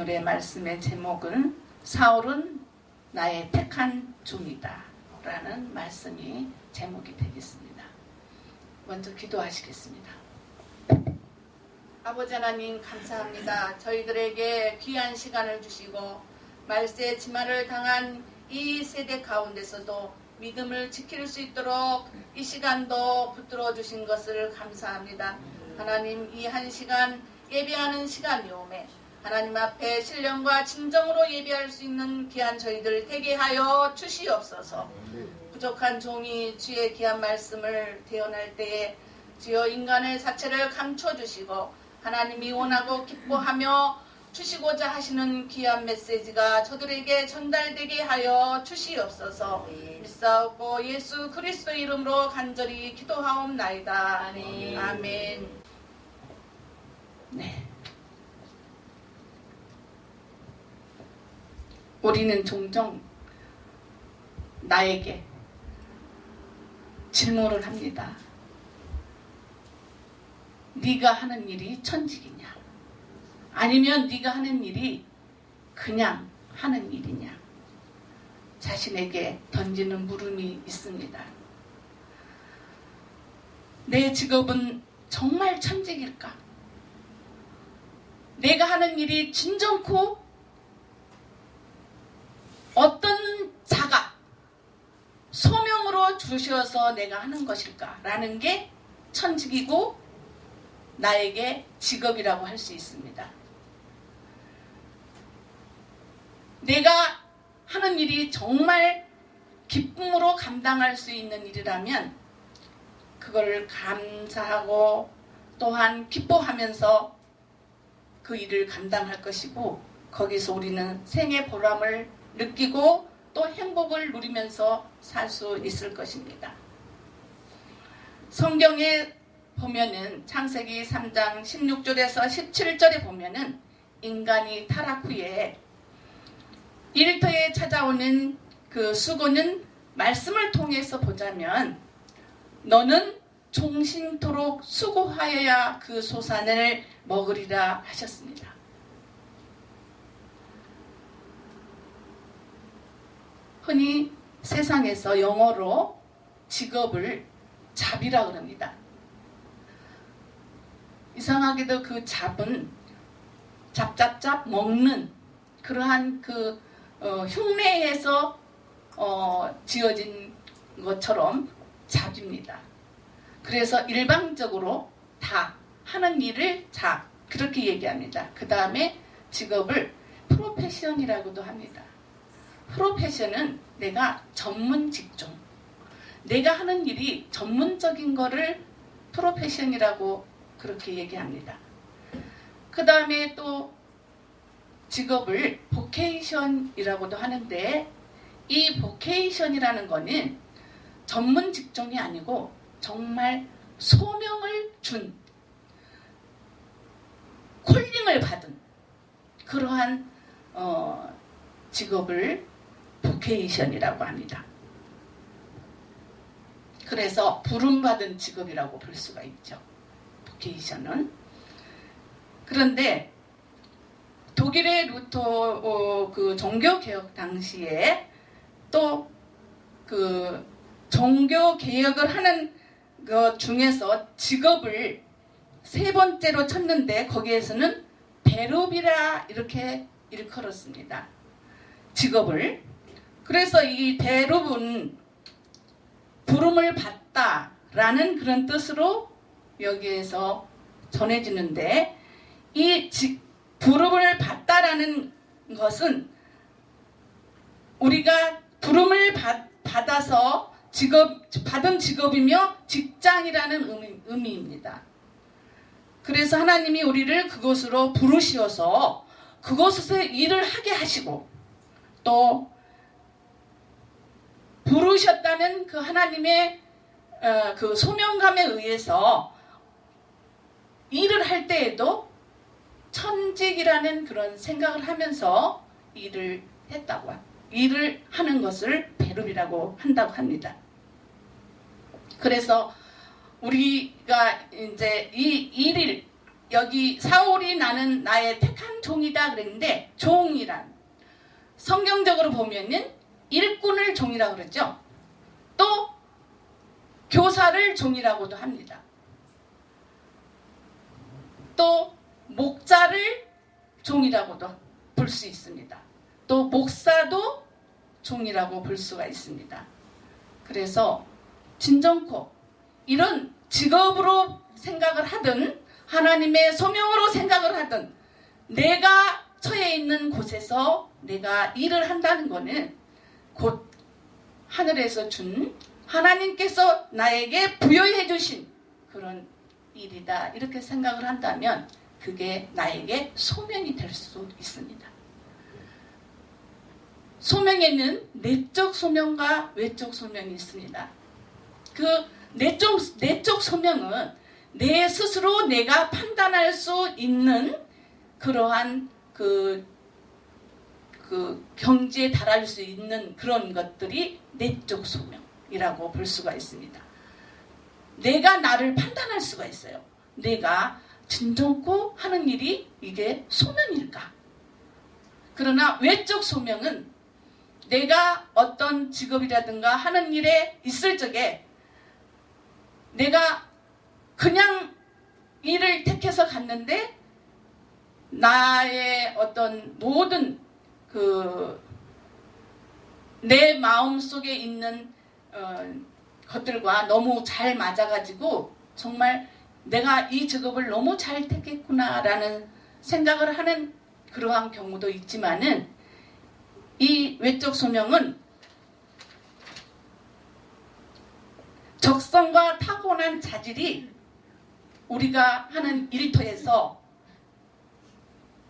오늘의 말씀의 제목은 사울은 나의 택한 종이다 라는 말씀이 제목이 되겠습니다. 먼저 기도하시겠습니다. 아버지 하나님 감사합니다. 저희들에게 귀한 시간을 주시고 말세 지마를 당한 이 세대 가운데서도 믿음을 지킬 수 있도록 이 시간도 붙들어 주신 것을 감사합니다. 하나님, 이 한 시간 예배하는 시간이오매 하나님 앞에 신령과 진정으로 예배할 수 있는 귀한 저희들 되게 하여 주시옵소서. 부족한 종이 주의 귀한 말씀을 대언할 때에 주여 인간의 자체를 감춰주시고 하나님이 원하고 기뻐하며 주시고자 하시는 귀한 메시지가 저들에게 전달되게 하여 주시옵소서. 믿사옵고 예수 그리스도 이름으로 간절히 기도하옵나이다. 아멘. 아멘. 네. 우리는 종종 나에게 질문을 합니다. 네가 하는 일이 천직이냐? 아니면 네가 하는 일이 그냥 하는 일이냐? 자신에게 던지는 물음이 있습니다. 내 직업은 정말 천직일까? 내가 하는 일이 진정코 어떤 자가 소명으로 주셔서 내가 하는 것일까? 라는 게 천직이고 나에게 직업이라고 할 수 있습니다. 내가 하는 일이 정말 기쁨으로 감당할 수 있는 일이라면 그걸 감사하고 또한 기뻐하면서 그 일을 감당할 것이고 거기서 우리는 생의 보람을 느끼고 또 행복을 누리면서 살 수 있을 것입니다. 성경에 보면은 창세기 3장 16절에서 17절에 보면은 인간이 타락 후에 일터에 찾아오는 그 수고는 말씀을 통해서 보자면 너는 종신토록 수고하여야 그 소산을 먹으리라 하셨습니다. 흔히 세상에서 영어로 직업을 잡이라 그럽니다. 이상하게도 그 잡은 잡잡잡 먹는 그러한 그 흉내에서 지어진 것처럼 잡입니다. 그래서 일방적으로 다 하는 일을 잡 그렇게 얘기합니다. 그 다음에 직업을 프로페션이라고도 합니다. 프로페션은 내가 전문 직종, 내가 하는 일이 전문적인 거를 프로페션이라고 그렇게 얘기합니다. 그 다음에 또 직업을 보케이션이라고도 하는데 이 보케이션이라는 거는 전문 직종이 아니고 정말 소명을 준 콜링을 받은 그러한 직업을 보케이션이라고 합니다. 그래서 부름받은 직업이라고 볼 수가 있죠. 보케이션은. 그런데 독일의 루터 그 종교개혁 당시에 또 그 종교개혁을 하는 것 중에서 직업을 세 번째로 쳤는데 거기에서는 베룹이라 이렇게 일컬었습니다. 직업을. 그래서 이 베룹은 부름을 받다라는 그런 뜻으로 여기에서 전해지는데 이 부름을 받다라는 것은 우리가 부름을 받아서 받은 직업이며 직장이라는 의미입니다. 그래서 하나님이 우리를 그곳으로 부르시어서 그곳에서 일을 하게 하시고 또 부르셨다는 그 하나님의 그 소명감에 의해서 일을 할 때에도 천직이라는 그런 생각을 하면서 일을 하는 것을 베룹이라고 한다고 합니다. 그래서 우리가 이제 이 일을 여기 사울이 나는 나의 택한 종이다 그랬는데 종이란 성경적으로 보면은 일꾼을 종이라고 그러죠. 또 교사를 종이라고도 합니다. 또 목자를 종이라고도 볼 수 있습니다. 또 목사도 종이라고 볼 수가 있습니다. 그래서 진정코 이런 직업으로 생각을 하든 하나님의 소명으로 생각을 하든 내가 처해 있는 곳에서 내가 일을 한다는 것은 곧 하늘에서 준 하나님께서 나에게 부여해 주신 그런 일이다. 이렇게 생각을 한다면 그게 나에게 소명이 될 수 있습니다. 소명에는 내적 소명과 외적 소명이 있습니다. 그 내적 소명은 내 스스로 내가 판단할 수 있는 그러한 그 경지에 달할 수 있는 그런 것들이 내적 소명이라고 볼 수가 있습니다. 내가 나를 판단할 수가 있어요. 내가 진정코 하는 일이 이게 소명일까? 그러나 외적 소명은 내가 어떤 직업이라든가 하는 일에 있을 적에 내가 그냥 일을 택해서 갔는데 나의 어떤 모든 내 마음 속에 있는 것들과 너무 잘 맞아가지고 정말 내가 이 직업을 너무 잘 택했구나라는 생각을 하는 그러한 경우도 있지만은 이 외적 소명은 적성과 타고난 자질이 우리가 하는 일터에서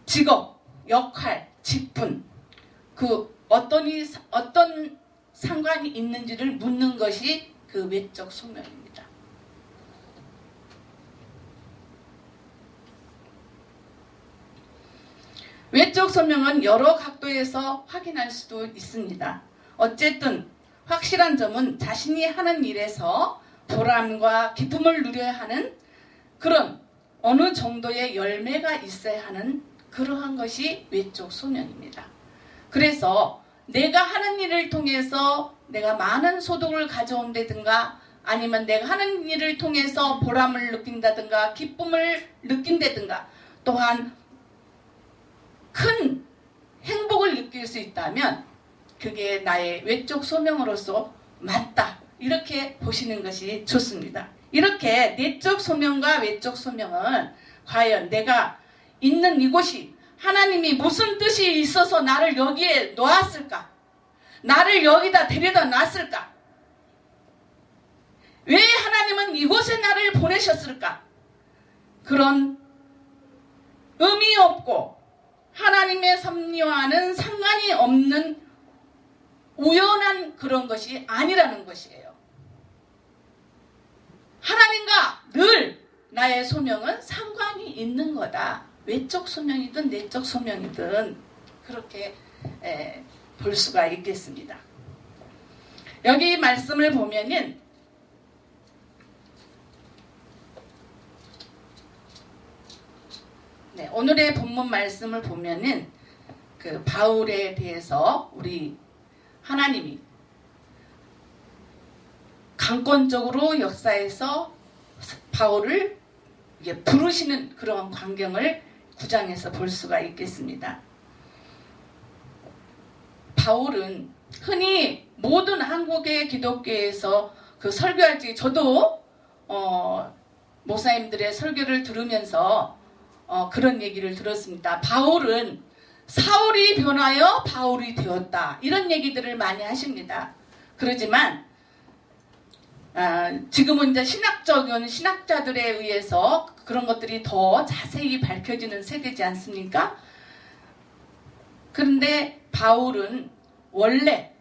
직업, 역할, 직분 어떤 상관이 있는지를 묻는 것이 그 외적 소명입니다. 외적 소명은 여러 각도에서 확인할 수도 있습니다. 어쨌든 확실한 점은 자신이 하는 일에서 보람과 기쁨을 누려야 하는 그런 어느 정도의 열매가 있어야 하는 그러한 것이 외적 소명입니다. 그래서 내가 하는 일을 통해서 내가 많은 소득을 가져온다든가 아니면 내가 하는 일을 통해서 보람을 느낀다든가 기쁨을 느낀다든가 또한 큰 행복을 느낄 수 있다면 그게 나의 외적 소명으로서 맞다. 이렇게 보시는 것이 좋습니다. 이렇게 내적 소명과 외적 소명은 과연 내가 있는 이곳이 하나님이 무슨 뜻이 있어서 나를 여기에 놓았을까? 나를 여기다 데려다 놨을까? 왜 하나님은 이곳에 나를 보내셨을까? 그런 의미 없고 하나님의 섭리와는 상관이 없는 우연한 그런 것이 아니라는 것이에요. 하나님과 늘 나의 소명은 상관이 있는 거다. 외적 소명이든 내적 소명이든 그렇게 볼 수가 있겠습니다. 여기 말씀을 보면은 오늘의 본문 말씀을 보면은 그 바울에 대해서 우리 하나님이 강권적으로 역사에서 바울을 부르시는 그런 광경을 9장에서 볼 수가 있겠습니다. 바울은 흔히 모든 한국의 기독교에서 그 설교할 때 저도 목사님들의 설교를 들으면서 그런 얘기를 들었습니다. 바울은 사울이 변하여 바울이 되었다. 이런 얘기들을 많이 하십니다. 그러지만 지금은 이제 신학적인 신학자들에 의해서 그런 것들이 더 자세히 밝혀지는 세대지 않습니까? 그런데 바울은 원래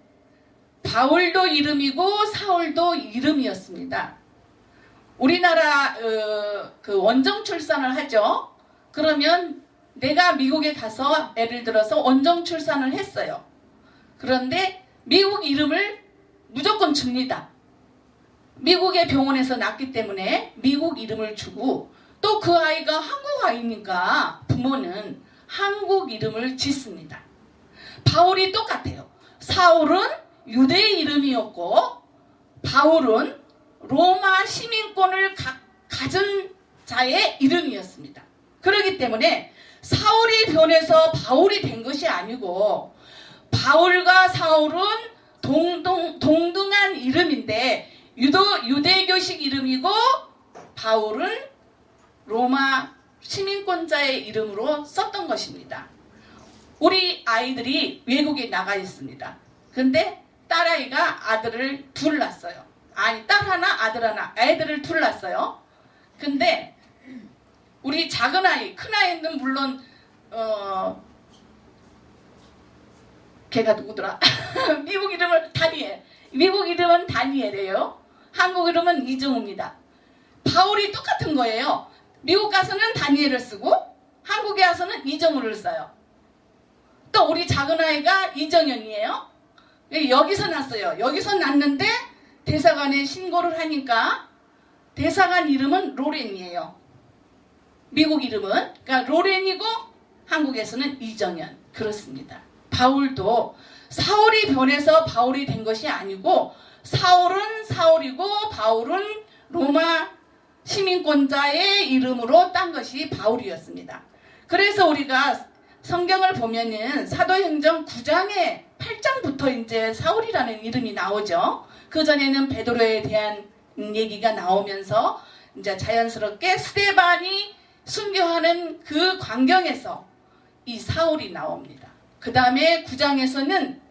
바울도 이름이고 사울도 이름이었습니다. 우리나라 그 원정 출산을 하죠. 그러면 내가 미국에 가서 예를 들어서 원정 출산을 했어요. 그런데 미국 이름을 무조건 줍니다. 미국의 병원에서 낳기 때문에 미국 이름을 주고 또 그 아이가 한국 아이니까 부모는 한국 이름을 짓습니다. 바울이 똑같아요. 사울은 유대의 이름이었고 바울은 로마 시민권을 가진 자의 이름이었습니다. 그렇기 때문에 사울이 변해서 바울이 된 것이 아니고 바울과 사울은 동등한 이름인데 유대교식 이름이고 바울은 로마 시민권자의 이름으로 썼던 것입니다. 우리 아이들이 외국에 나가 있습니다. 근데 딸아이가 아들을 둘 낳았어요. 아니 딸 하나 아들 하나 애들을 둘 낳았어요. 근데 우리 작은 아이 큰 아이는 물론 걔가 누구더라? 미국 이름은 다니엘. 미국 이름은 다니엘이에요. 한국 이름은 이정우입니다. 바울이 똑같은 거예요. 미국 가서는 다니엘을 쓰고 한국에 와서는 이정우를 써요. 또 우리 작은 아이가 이정현이에요. 여기서 났어요. 여기서 났는데 대사관에 신고를 하니까 대사관 이름은 로렌이에요. 미국 이름은 그러니까 로렌이고 한국에서는 이정현. 그렇습니다. 바울도 사울이 변해서 바울이 된 것이 아니고 사울은 사울이고 바울은 로마 시민권자의 이름으로 딴 것이 바울이었습니다. 그래서 우리가 성경을 보면은 사도행전 9장에 8장부터 이제 사울이라는 이름이 나오죠. 그 전에는 베드로에 대한 얘기가 나오면서 이제 자연스럽게 스데반이 순교하는 그 광경에서 이 사울이 나옵니다. 그 다음에 9장에서는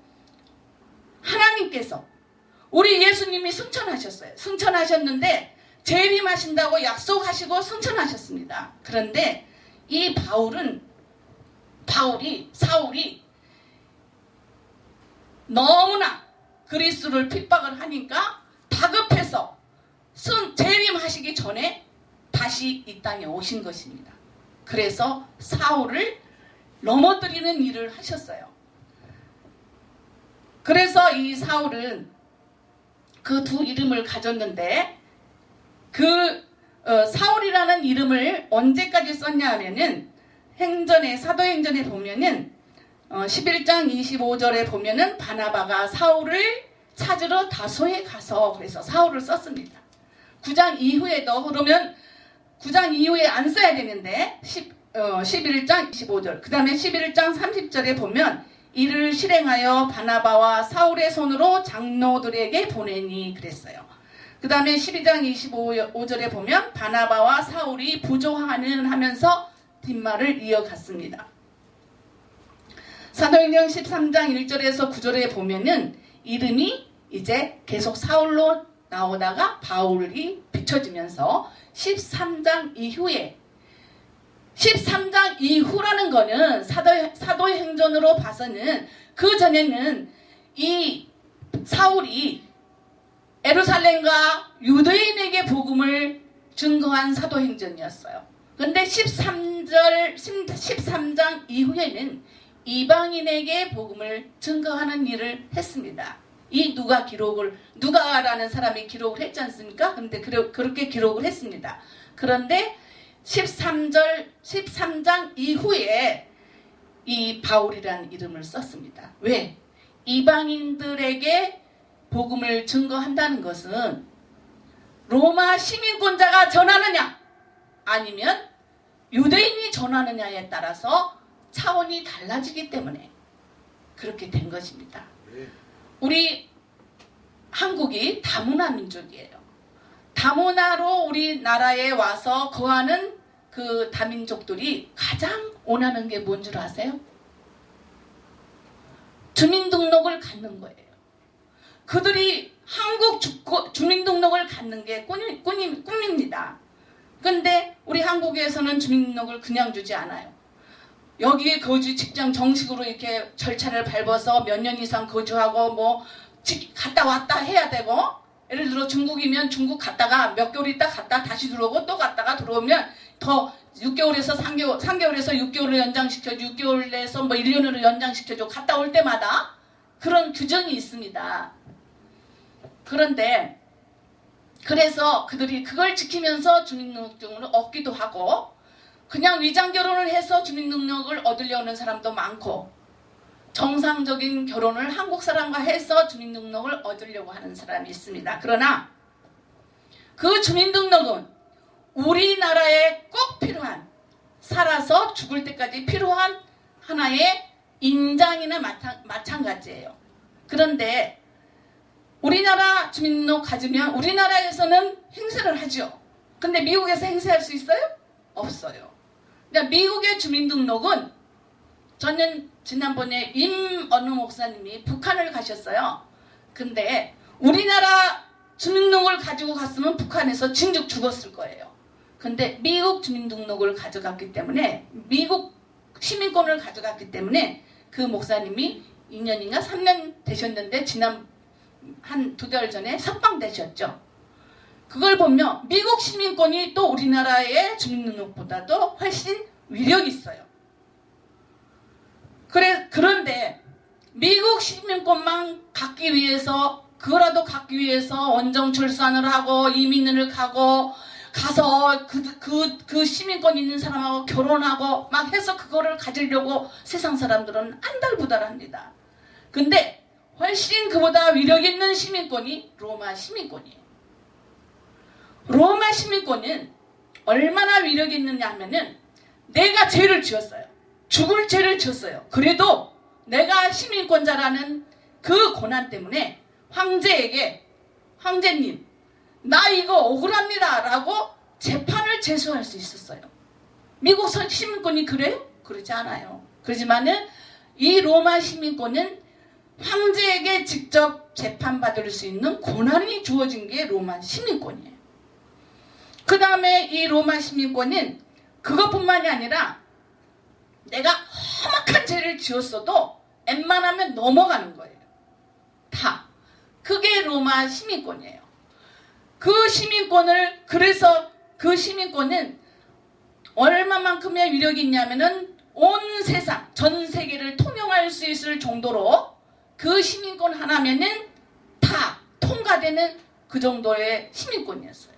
하나님께서 우리 예수님이 승천하셨어요. 승천하셨는데 재림하신다고 약속하시고 승천하셨습니다. 그런데 이 사울이 너무나 그리스도를 핍박을 하니까 다급해서 재림하시기 전에 다시 이 땅에 오신 것입니다. 그래서 사울을 넘어뜨리는 일을 하셨어요. 그래서 이 사울은 그 두 이름을 가졌는데 사울이라는 이름을 언제까지 썼냐 하면은 사도행전에 보면은 11장 25절에 보면은 바나바가 사울을 찾으러 다소에 가서 그래서 사울을 썼습니다. 9장 이후에도 그러면 9장 이후에 안 써야 되는데 11장 25절 그 다음에 11장 30절에 보면 이를 실행하여 바나바와 사울의 손으로 장로들에게 보내니 그랬어요. 그 다음에 12장 25절에 보면 바나바와 사울이 부조하는 하면서 뒷말을 이어갔습니다. 사도행전 13장 1절에서 9절에 보면은 이름이 이제 계속 사울로 나오다가 바울이 비춰지면서 13장 이후라는 거는 사도행전으로 봐서는 그 전에는 이 사울이 예루살렘과 유대인에게 복음을 증거한 사도행전이었어요. 그런데 13장 이후에는 이방인에게 복음을 증거하는 일을 했습니다. 이 누가라는 사람이 기록을 했지 않습니까? 그런데 그렇게 기록을 했습니다. 그런데 13장 이후에 이 바울이라는 이름을 썼습니다. 왜? 이방인들에게 복음을 증거한다는 것은 로마 시민권자가 전하느냐 아니면 유대인이 전하느냐에 따라서 차원이 달라지기 때문에 그렇게 된 것입니다. 우리 한국이 다문화 민족이에요. 다문화로 우리나라에 와서 거하는 그 다민족들이 가장 원하는 게 뭔 줄 아세요? 주민등록을 갖는 거예요. 그들이 한국 주민등록을 갖는 게 꿈입니다. 근데 우리 한국에서는 주민등록을 그냥 주지 않아요. 여기에 거주 직장 정식으로 이렇게 절차를 밟아서 몇 년 이상 거주하고 뭐 갔다 왔다 해야 되고, 예를 들어 중국이면 중국 갔다가 몇 개월 있다 갔다 다시 들어오고 또 갔다가 들어오면 더 6개월에서 3개월에서 6개월을 연장시켜줘, 6개월에서 뭐 1년으로 연장시켜줘. 갔다 올 때마다 그런 규정이 있습니다. 그런데 그래서 그들이 그걸 지키면서 주민등록증을 얻기도 하고, 그냥 위장 결혼을 해서 주민등록을 얻으려는 사람도 많고, 정상적인 결혼을 한국 사람과 해서 주민등록을 얻으려고 하는 사람이 있습니다. 그러나 그 주민등록은 우리나라에 꼭 필요한, 살아서 죽을 때까지 필요한 하나의 인장이나 마찬가지예요. 그런데 우리나라 주민등록 가지면 우리나라에서는 행세를 하죠. 근데 미국에서 행세할 수 있어요? 없어요. 그러니까 미국의 주민등록은, 저는 지난번에 어느 목사님이 북한을 가셨어요. 근데 우리나라 주민등록을 가지고 갔으면 북한에서 진즉 죽었을 거예요. 근데 미국 주민등록을 가져갔기 때문에, 미국 시민권을 가져갔기 때문에 그 목사님이 2년인가 3년 되셨는데 지난 한 2달 전에 석방되셨죠. 그걸 보면 미국 시민권이 또 우리나라의 주민등록보다도 훨씬 위력이 있어요. 그런데 미국 시민권만 갖기 위해서, 그거라도 갖기 위해서 원정 출산을 하고 이민을 가고 가서 그 시민권 있는 사람하고 결혼하고 막 해서 그거를 가지려고 세상 사람들은 안달부달합니다. 근데 훨씬 그보다 위력 있는 시민권이 로마 시민권이에요. 로마 시민권은 얼마나 위력이 있느냐 하면은, 내가 죄를 지었어요. 죽을 죄를 지었어요. 그래도 내가 시민권자라는 그 고난 때문에 황제에게, 황제님, 나 이거 억울합니다 라고 재판을 제소할 수 있었어요. 미국 시민권이 그래요? 그러지 않아요. 그렇지만은 이 로마 시민권은 황제에게 직접 재판받을 수 있는 권한이 주어진 게 로마 시민권이에요. 그 다음에 이 로마 시민권은 그것뿐만이 아니라 내가 험악한 죄를 지었어도 웬만하면 넘어가는 거예요. 다. 그게 로마 시민권이에요. 그 시민권을, 그래서 그 시민권은 얼마만큼의 위력이 있냐면은 온 세상, 전 세계를 통용할 수 있을 정도로 그 시민권 하나면은 다 통과되는 그 정도의 시민권이었어요.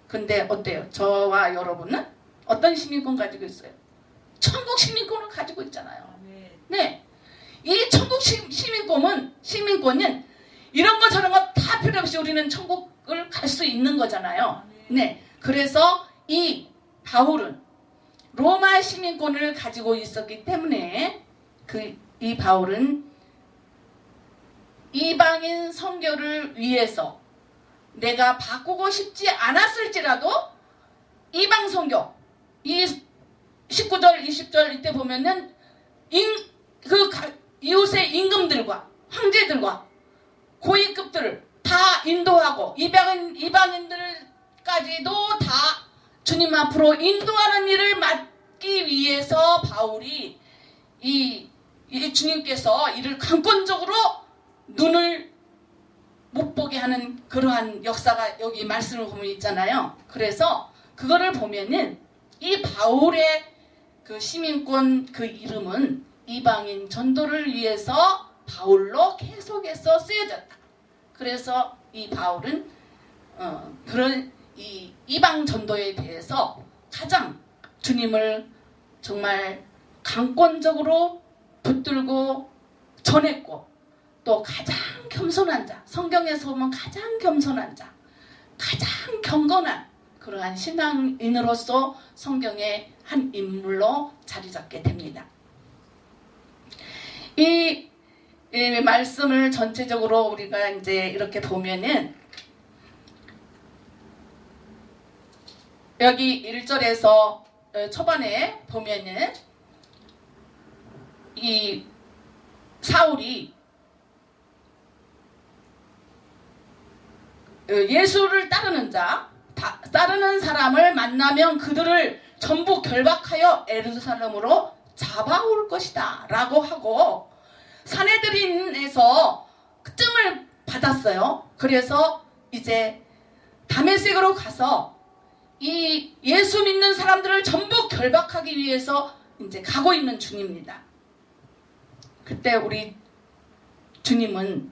근데 어때요? 저와 여러분은 어떤 시민권 가지고 있어요? 천국 시민권을 가지고 있잖아요. 네. 이 천국 시민권은 이런 거 저런 거 다 필요 없이 우리는 천국을 갈 수 있는 거잖아요. 네. 그래서 이 바울은 로마 시민권을 가지고 있었기 때문에 이 바울은 이방인 선교를 위해서 내가 바꾸고 싶지 않았을지라도 이방 선교, 이 19절, 20절 이때 보면은 이웃의 임금들과 황제들과 고위급들을 다 인도하고 이방인들까지도 다 주님 앞으로 인도하는 일을 맡기 위해서 바울이 이 주님께서 이를 강권적으로 눈을 못 보게 하는 그러한 역사가 여기 말씀을 보면 있잖아요. 그래서 그거를 보면은 이 바울의 그 시민권 그 이름은 이방인 전도를 위해서 바울로 계속해서 쓰여졌다. 그래서 이 바울은 그런 이 이방 전도에 대해서 가장 주님을 정말 강권적으로 붙들고 전했고, 또 가장 겸손한 자, 성경에서 보면 가장 겸손한 자, 가장 경건한 그러한 신앙인으로서 성경의 한 인물로 자리 잡게 됩니다. 이 말씀을 전체적으로 우리가 이제 이렇게 보면은 여기 1절에서 초반에 보면은 이 사울이 예수를 따르는 사람을 만나면 그들을 전부 결박하여 예루살렘으로 잡아올 것이다 라고 하고, 사내들인에서 증을 받았어요. 그래서 이제 다메섹으로 가서 이 예수 믿는 사람들을 전부 결박하기 위해서 이제 가고 있는 중입니다. 그때 우리 주님은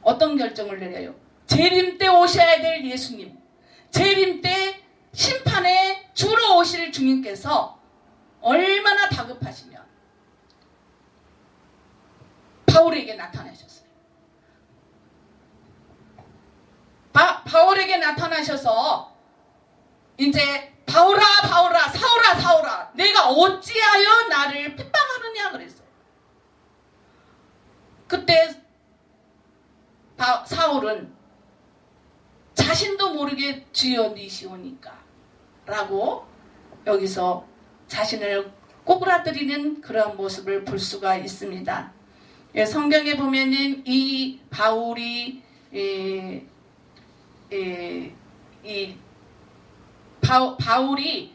어떤 결정을 내려요? 재림 때 오셔야 될 예수님, 재림 때 심판에 주로 오실 오실 주님께서 얼마나 다급하시면 바울에게 나타나셨어요. 바울에게 나타나셔서 이제 바울아 바울아 사울아 사울아 내가 어찌하여 나를 핍박하느냐 그랬어요. 그때 사울은 자신도 모르게 주여 니시오니까 라고 여기서 자신을 꼬꾸라뜨리는 그런 모습을 볼 수가 있습니다. 예, 성경에 보면은 이 바울이 바울이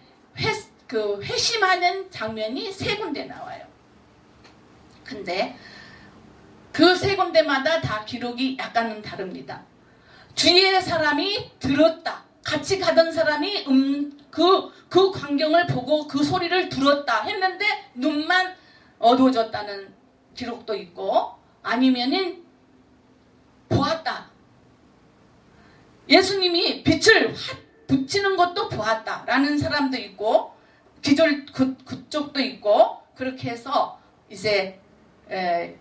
회심하는 장면이 3군데 나와요. 근데 그 3군데마다 다 기록이 약간은 다릅니다. 주위의 사람이 들었다. 같이 가던 사람이 그 광경을 보고 그 소리를 들었다 했는데 눈만 어두워졌다는 기록도 있고, 아니면은 보았다. 예수님이 빛을 확 붙이는 것도 보았다라는 사람도 있고, 그쪽도 있고, 그렇게 해서 이제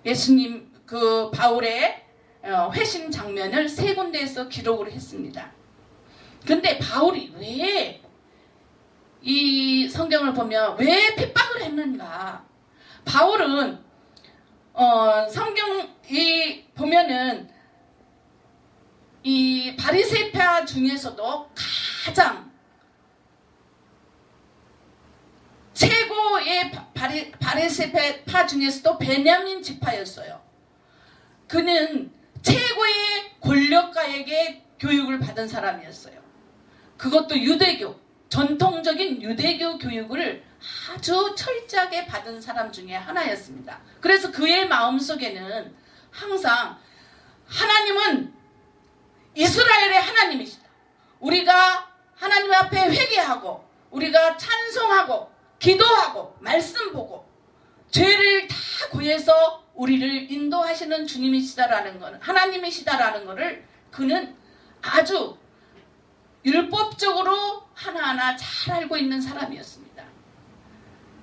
예수님 그 바울의 회심 장면을 3군데에서 기록을 했습니다. 근데 바울이 왜 이 성경을 보면 왜 핍박을 했는가? 바울은 성경이 보면은 이 바리새파 중에서도 가장 최고의 바리새파 중에서도 베냐민 지파였어요. 그는 최고의 권력가에게 교육을 받은 사람이었어요. 그것도 유대교, 전통적인 유대교 교육을 아주 철저하게 받은 사람 중에 하나였습니다. 그래서 그의 마음속에는 항상 하나님은 이스라엘의 하나님이시다. 우리가 하나님 앞에 회개하고 우리가 찬송하고 기도하고 말씀 보고 죄를 다 구해서 우리를 인도하시는 주님이시다라는 것은, 하나님이시다라는 것을 그는 아주 율법적으로 하나하나 잘 알고 있는 사람이었습니다.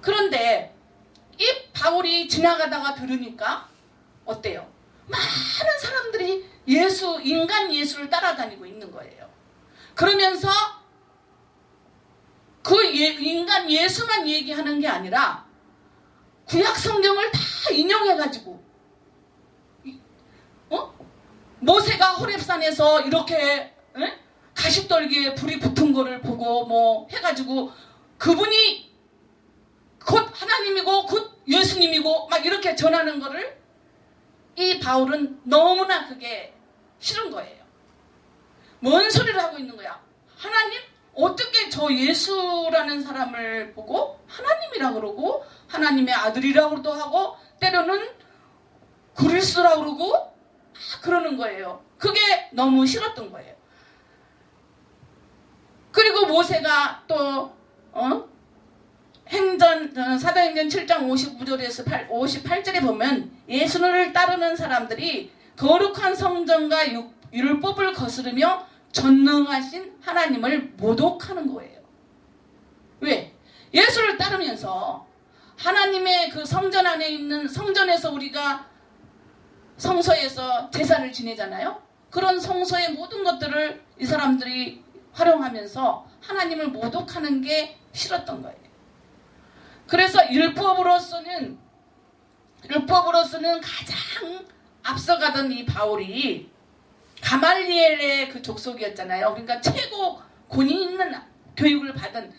그런데 이 바울이 지나가다가 들으니까 어때요? 많은 사람들이 인간 예수를 따라다니고 있는 거예요. 그러면서 그 인간 예수만 얘기하는 게 아니라 구약 성경을 다 인용해가지고 모세가 호렙산에서 이렇게 가시떨기에 불이 붙은 거를 보고 뭐 해가지고 그분이 곧 하나님이고 곧 예수님이고 막 이렇게 전하는 거를 이 바울은 너무나 그게 싫은 거예요. 뭔 소리를 하고 있는 거야? 하나님? 어떻게 저 예수라는 사람을 보고 하나님이라 그러고 하나님의 아들이라고도 하고 때로는 그리스도라 그러고 그러는 거예요. 그게 너무 싫었던 거예요. 그리고 모세가 또 사도행전 7장 59절에서 58절에 보면 예수를 따르는 사람들이 거룩한 성전과 율법을 거스르며 전능하신 하나님을 모독하는 거예요. 왜? 예수를 따르면서 하나님의 그 성전 안에 있는 성전에서 우리가 성소에서 제사를 지내잖아요. 그런 성소의 모든 것들을 이 사람들이 활용하면서 하나님을 모독하는 게 싫었던 거예요. 그래서 율법으로서는 가장 앞서가던 이 바울이 가말리엘의 그 족속이었잖아요. 그러니까 최고 권위 있는 교육을 받은,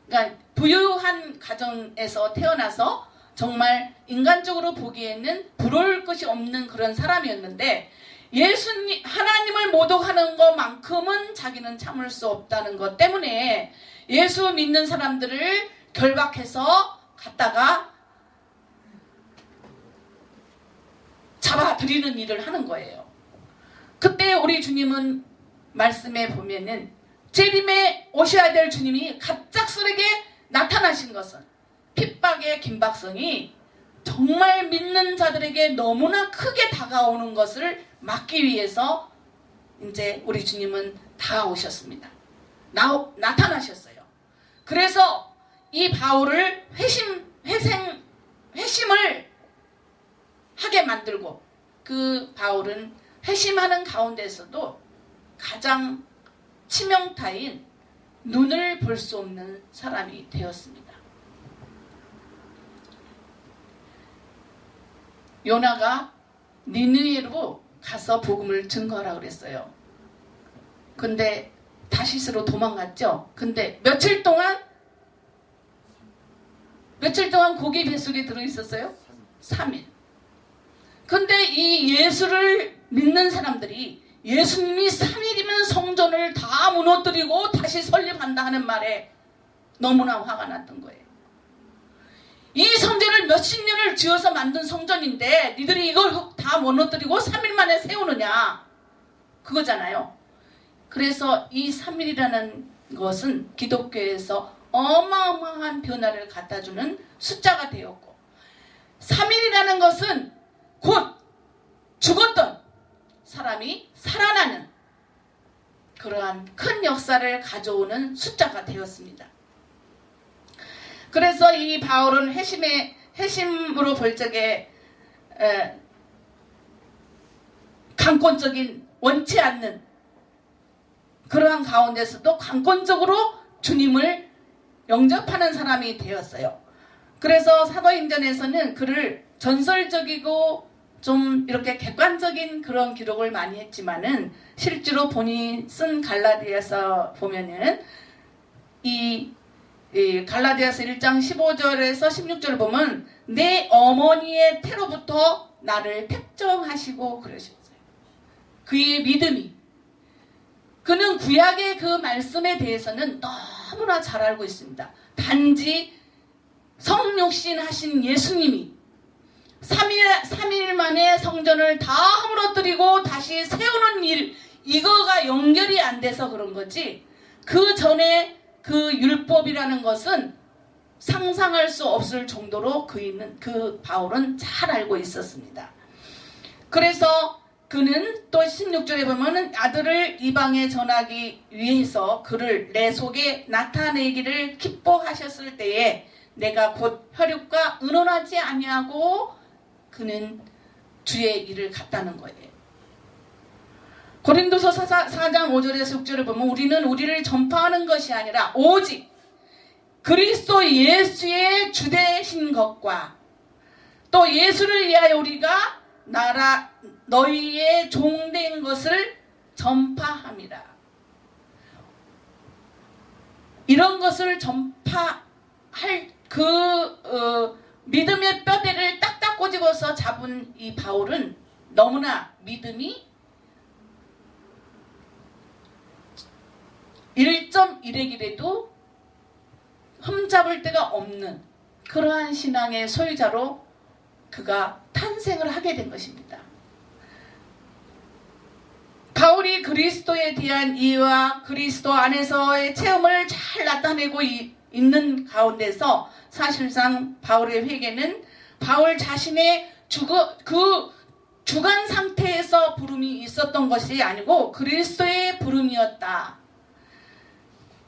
그러니까 부유한 가정에서 태어나서 정말 인간적으로 보기에는 부러울 것이 없는 그런 사람이었는데, 하나님을 모독하는 것만큼은 자기는 참을 수 없다는 것 때문에 예수 믿는 사람들을 결박해서 갖다가 잡아들이는 일을 하는 거예요. 그때 우리 주님은 말씀에 보면은 재림에 오셔야 될 주님이 갑작스럽게 나타나신 것은 핍박의 긴박성이 정말 믿는 자들에게 너무나 크게 다가오는 것을 막기 위해서 이제 우리 주님은 다가오셨습니다. 나타나셨어요. 그래서 이 바울을 회심을 하게 만들고, 그 바울은 회심하는 가운데서도 가장 치명타인 눈을 볼 수 없는 사람이 되었습니다. 요나가 니느웨로 가서 복음을 증거하라 그랬어요. 근데 다시스로 도망갔죠. 근데 며칠 동안 고기 뱃속에 들어있었어요? 3일. 근데 이 예수를 믿는 사람들이 예수님이 3일이면 성전을 다 무너뜨리고 다시 설립한다 하는 말에 너무나 화가 났던 거예요. 이 성전을 몇십 년을 지어서 만든 성전인데 니들이 이걸 다 무너뜨리고 3일 만에 세우느냐, 그거잖아요. 그래서 이 3일이라는 것은 기독교에서 어마어마한 변화를 갖다주는 숫자가 되었고, 3일이라는 것은 곧 죽었던 사람이 살아나는 그러한 큰 역사를 가져오는 숫자가 되었습니다. 그래서 이 바울은 회심으로 볼 적에 강권적인, 원치 않는 그러한 가운데서도 강권적으로 주님을 영접하는 사람이 되었어요. 그래서 사도행전에서는 그를 전설적이고 좀 이렇게 객관적인 그런 기록을 많이 했지만은, 실제로 본인이 쓴 갈라디아서 보면은 이 갈라디아서 1장 15절에서 16절을 보면 내 어머니의 태로부터 나를 택정하시고 그러셨어요. 그의 믿음이, 그는 구약의 그 말씀에 대해서는 너무나 잘 알고 있습니다. 단지 성육신 하신 예수님이 3일 만에 성전을 다 무너뜨리고 다시 세우는 일, 이거가 연결이 안 돼서 그런 거지, 그 전에 그 율법이라는 것은 상상할 수 없을 정도로 그 바울은 잘 알고 있었습니다. 그래서 그는 또 16절에 보면은 아들을 이방에 전하기 위해서 그를 내 속에 나타내기를 기뻐하셨을 때에 내가 곧 혈육과 의논하지 아니하고 그는 주의 일을 갔다는 거예요. 고린도서 4장 5절에서 6절을 보면 우리는 우리를 전파하는 것이 아니라 오직 그리스도 예수의 주되신 것과 또 예수를 위하여 우리가 너희의 종된 것을 전파함이라. 이런 것을 전파할 믿음의 뼈대를 딱딱 꼬집어서 잡은 이 바울은 너무나 믿음이 1.1핵이라도 흠잡을 데가 없는 그러한 신앙의 소유자로 그가 탄생을 하게 된 것입니다. 바울이 그리스도에 대한 이해와 그리스도 안에서의 체험을 잘 나타내고 있는 가운데서 사실상 바울의 회개는 바울 자신의 그 주관 상태에서 부름이 있었던 것이 아니고 그리스도의 부름이었다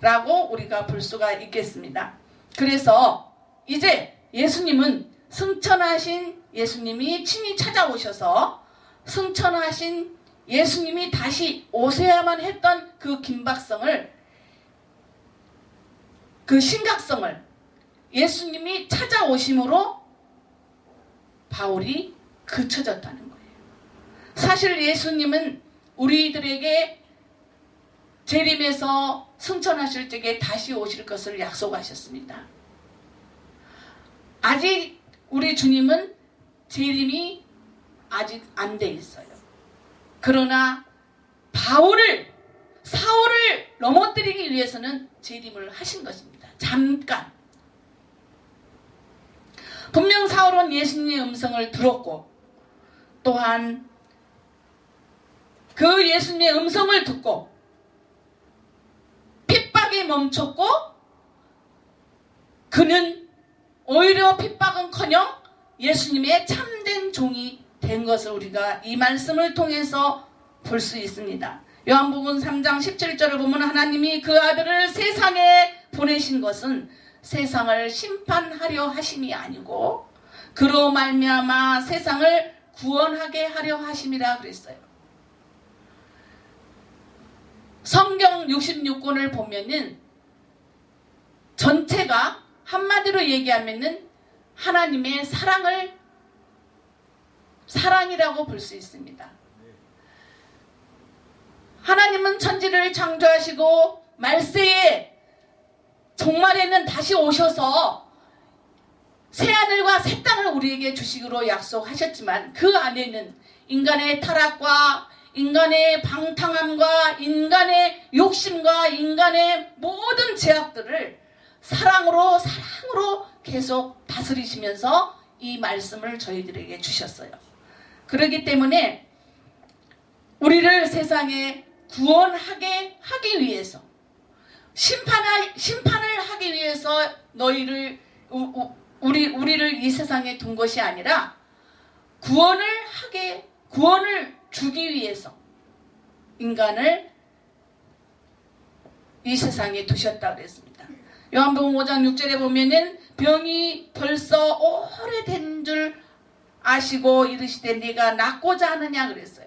라고 우리가 볼 수가 있겠습니다. 그래서 이제 예수님은 승천하신 예수님이 친히 찾아오셔서 승천하신 예수님이 다시 오셔야만 했던 그 긴박성을, 그 심각성을 예수님이 찾아오심으로 바울이 그쳐졌다는 거예요. 사실 예수님은 우리들에게 재림에서 승천하실 적에 다시 오실 것을 약속하셨습니다. 아직 우리 주님은 재림이 아직 안 돼 있어요. 그러나 사울을 넘어뜨리기 위해서는 재림을 하신 것입니다. 잠깐. 분명 사울은 예수님의 음성을 들었고 또한 그 예수님의 음성을 듣고 핍박이 멈췄고 그는 오히려 핍박은커녕 예수님의 참된 종이 된 것을 우리가 이 말씀을 통해서 볼 수 있습니다. 요한복음 3장 17절을 보면 하나님이 그 아들을 세상에 보내신 것은 세상을 심판하려 하심이 아니고 그로 말미암아 세상을 구원하게 하려 하심이라 그랬어요. 성경 66권을 보면은 전체가 한마디로 얘기하면은 하나님의 사랑이라고 볼 수 있습니다. 하나님은 천지를 창조하시고 말세에 종말에는 다시 오셔서 새하늘과 새 땅을 우리에게 주시기로 약속하셨지만 그 안에는 인간의 타락과 인간의 방탕함과 인간의 욕심과 인간의 모든 죄악들을 사랑으로 계속 다스리시면서 이 말씀을 저희들에게 주셨어요. 그렇기 때문에 우리를 세상에 구원하게 하기 위해서 심판을 하기 위해서 우리를 이 세상에 둔 것이 아니라 구원을 주기 위해서 인간을 이 세상에 두셨다고 그랬습니다. 요한복음 5장 6절에 보면은 병이 벌써 오래된 줄 아시고 이르시되 네가 낫고자 하느냐 그랬어요.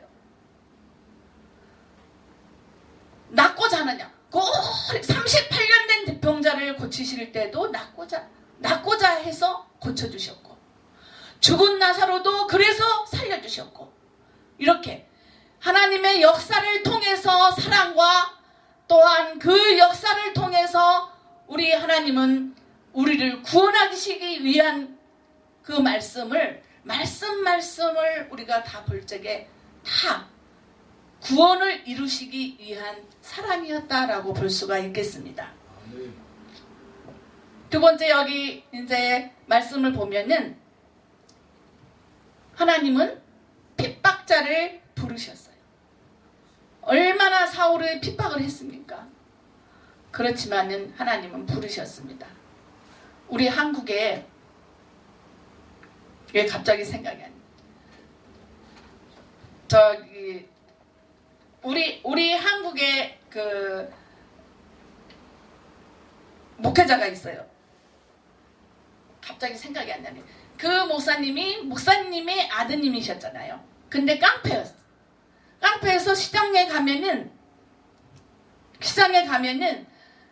낫고자 하느냐. 38년 된 병자를 고치실 때도 낫고자 해서 고쳐주셨고 죽은 나사로도 그래서 살려주셨고 이렇게 하나님의 역사를 통해서 사랑과 또한 그 역사를 통해서 우리 하나님은 우리를 구원하시기 위한 그 말씀을 우리가 다 볼 적에 다 구원을 이루시기 위한 사랑이었다라고 볼 수가 있겠습니다. 두 번째 여기 이제 말씀을 보면은 하나님은 핍박자를 부르셨어요. 얼마나 사울을 핍박을 했습니까? 그렇지만은 하나님은 부르셨습니다. 우리 한국에 왜 갑자기 생각이 안 나요? 우리 한국에 그 목회자가 있어요. 갑자기 생각이 안 나네. 그 목사님의 아드님이셨잖아요. 근데 깡패였어. 깡패에서 시장에 가면은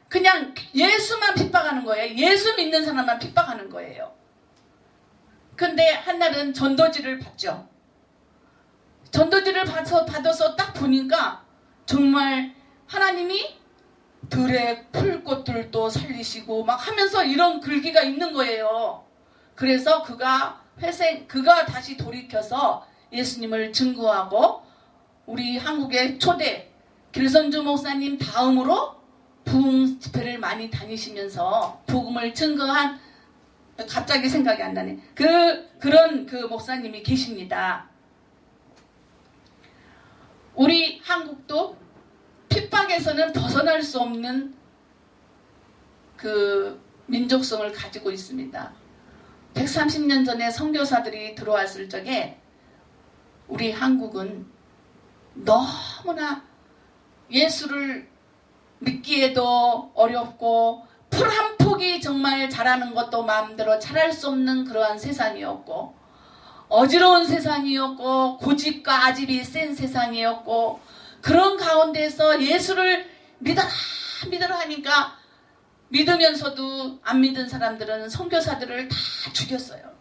그냥 예수만 핍박하는 거예요. 예수 믿는 사람만 핍박하는 거예요. 근데 한날은 전도지를 받죠. 전도지를 받아서 딱 보니까 정말 하나님이 들의 풀꽃들도 살리시고 막 하면서 이런 글귀가 있는 거예요. 그래서 그가 다시 돌이켜서 예수님을 증거하고 우리 한국의 초대 길선주 목사님 다음으로 부흥 집회를 많이 다니시면서 복음을 증거한 갑자기 생각이 안 나네. 그런 목사님이 계십니다. 우리 한국도 핍박에서는 벗어날 수 없는 그 민족성을 가지고 있습니다. 130년 전에 선교사들이 들어왔을 적에 우리 한국은 너무나 예수를 믿기에도 어렵고 풀 한 폭이 정말 자라는 것도 마음대로 자랄 수 없는 그러한 세상이었고 어지러운 세상이었고 고집과 아집이 센 세상이었고 그런 가운데서 예수를 믿어라 하니까 믿으면서도 안 믿은 사람들은 선교사들을 다 죽였어요.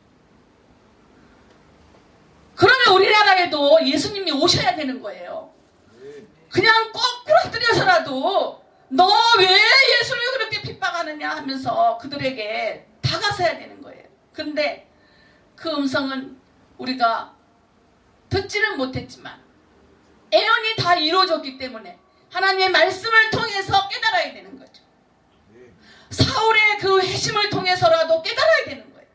그러면 우리나라에도 예수님이 오셔야 되는 거예요. 그냥 거꾸로 들여서라도 너 왜 예수를 그렇게 핍박하느냐 하면서 그들에게 다가서야 되는 거예요. 근데 그 음성은 우리가 듣지는 못했지만 애언이 다 이루어졌기 때문에 하나님의 말씀을 통해서 깨달아야 되는 거죠. 사울의 그 회심을 통해서라도 깨달아야 되는 거예요.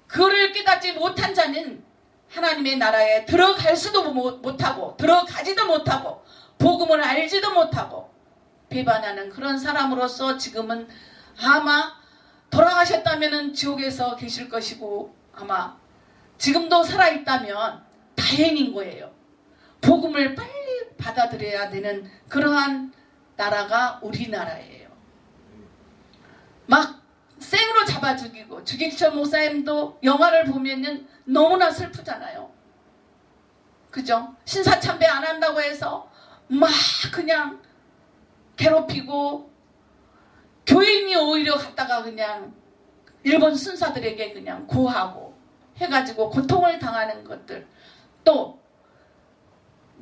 그를 깨닫지 못한 자는 하나님의 나라에 들어갈 수도 못하고 들어가지도 못하고 복음을 알지도 못하고 배반하는 그런 사람으로서 지금은 아마 돌아가셨다면 지옥에서 계실 것이고 아마 지금도 살아있다면 다행인 거예요. 복음을 빨리 받아들여야 되는 그러한 나라가 우리나라예요. 막 생으로 잡아 죽이고, 주기철 목사님도 영화를 보면은 너무나 슬프잖아요. 그죠? 신사참배 안 한다고 해서 막 그냥 괴롭히고, 교인이 오히려 갔다가 그냥 일본 순사들에게 그냥 고하고 해가지고 고통을 당하는 것들. 또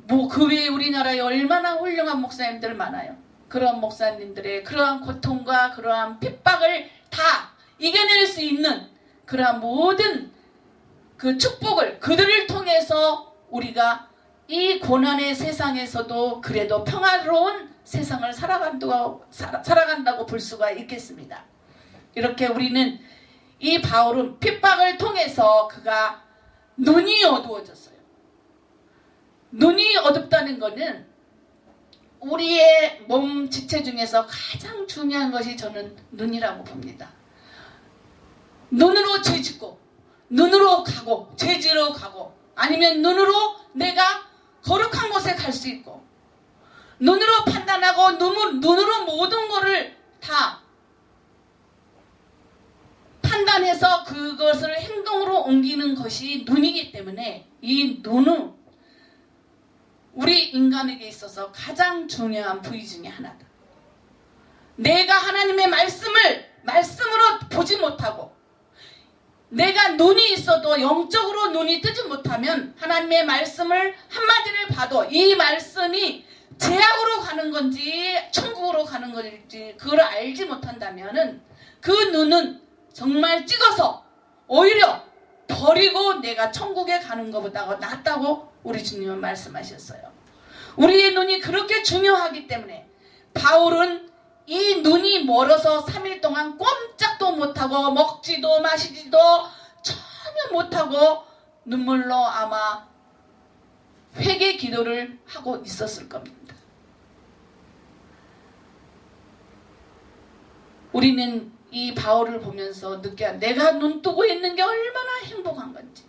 뭐 그 외에 우리나라에 얼마나 훌륭한 목사님들 많아요. 그런 목사님들의 그러한 고통과 그러한 핍박을 다 이겨낼 수 있는 그러한 모든 그 축복을 그들을 통해서 우리가 이 고난의 세상에서도 그래도 평화로운 세상을 살아간다고 볼 수가 있겠습니다. 이렇게 우리는 이 바울은 핍박을 통해서 그가 눈이 어두워졌어요. 눈이 어둡다는 것은 우리의 몸 지체 중에서 가장 중요한 것이 저는 눈이라고 봅니다. 눈으로 죄짓고, 눈으로 가고, 죄지러 가고, 아니면 눈으로 내가 거룩한 곳에 갈 수 있고, 눈으로 판단하고, 눈으로 모든 것을 다 판단해서 그것을 행동으로 옮기는 것이 눈이기 때문에 이 눈은 우리 인간에게 있어서 가장 중요한 부위 중에 하나다. 내가 하나님의 말씀으로 보지 못하고, 내가 눈이 있어도 영적으로 눈이 뜨지 못하면 하나님의 말씀을 한마디를 봐도 이 말씀이 죄악으로 가는 건지 천국으로 가는 건지 그걸 알지 못한다면 그 눈은 정말 찍어서 오히려 버리고 내가 천국에 가는 것보다 낫다고 우리 주님은 말씀하셨어요. 우리의 눈이 그렇게 중요하기 때문에 바울은 이 눈이 멀어서 3일 동안 꼼짝도 못하고 먹지도 마시지도 전혀 못하고 눈물로 아마 회개 기도를 하고 있었을 겁니다. 우리는 이 바울을 보면서 느껴야 내가 눈 뜨고 있는 게 얼마나 행복한 건지,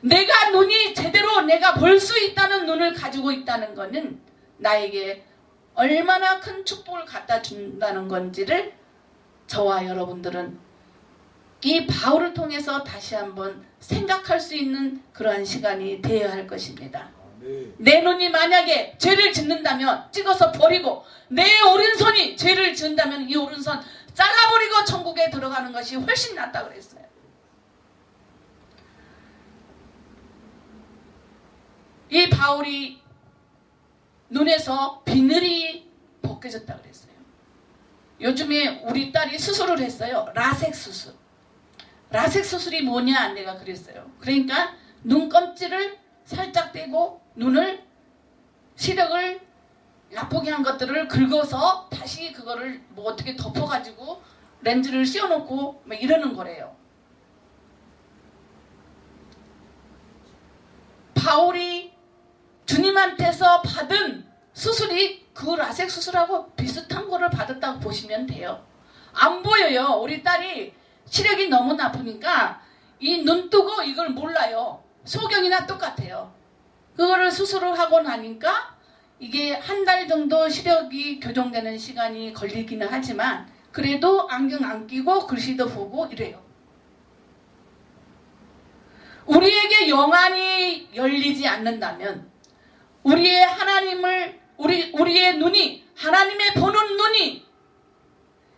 내가 눈이 제대로 내가 볼 수 있다는 눈을 가지고 있다는 것은 나에게 얼마나 큰 축복을 갖다 준다는 건지를 저와 여러분들은 이 바울을 통해서 다시 한번 생각할 수 있는 그러한 시간이 되어야 할 것입니다. 내 눈이 만약에 죄를 짓는다면 찍어서 버리고, 내 오른손이 죄를 짓는다면 이 오른손 잘라버리고 천국에 들어가는 것이 훨씬 낫다 그랬어요. 이 바울이 눈에서 비늘이 벗겨졌다 그랬어요. 요즘에 우리 딸이 수술을 했어요. 라섹 수술. 라섹 수술이 뭐냐 내가 그랬어요. 그러니까 눈껍질을 살짝 떼고 눈을 시력을 나쁘게 한 것들을 긁어서 다시 그거를 뭐 어떻게 덮어가지고 렌즈를 씌워놓고 막 이러는 거래요. 바울이 주님한테서 받은 수술이 그 라섹 수술하고 비슷한 거를 받았다고 보시면 돼요. 안 보여요. 우리 딸이 시력이 너무 나쁘니까 이 눈 뜨고 이걸 몰라요. 소경이나 똑같아요. 그거를 수술을 하고 나니까 이게 한 달 정도 시력이 교정되는 시간이 걸리기는 하지만 그래도 안경 안 끼고 글씨도 보고 이래요. 우리에게 영안이 열리지 않는다면, 우리의 하나님을 우리의 눈이, 하나님의 보는 눈이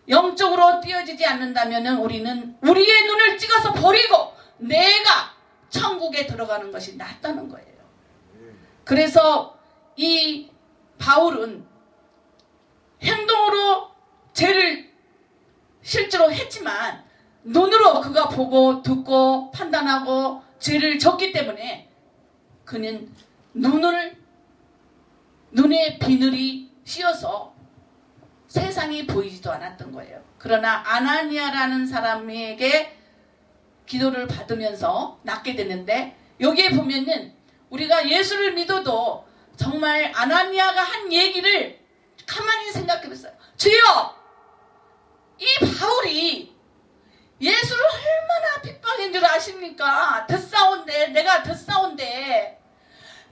영적으로 띄어지지 않는다면 우리는 우리의 눈을 찍어서 버리고 내가 천국에 들어가는 것이 낫다는 거예요. 그래서 이 바울은 행동으로 죄를 실제로 했지만 눈으로 그가 보고 듣고 판단하고 죄를 졌기 때문에 그는 눈에 비늘이 씌어서 세상이 보이지도 않았던 거예요. 그러나 아나니아라는 사람에게 기도를 받으면서 낫게 되는데, 여기에 보면은 우리가 예수를 믿어도 정말 아나니아가 한 얘기를 가만히 생각해 보세요. 주여, 이 바울이 예수를 얼마나 핍박인 줄 아십니까? 내가 듣사온데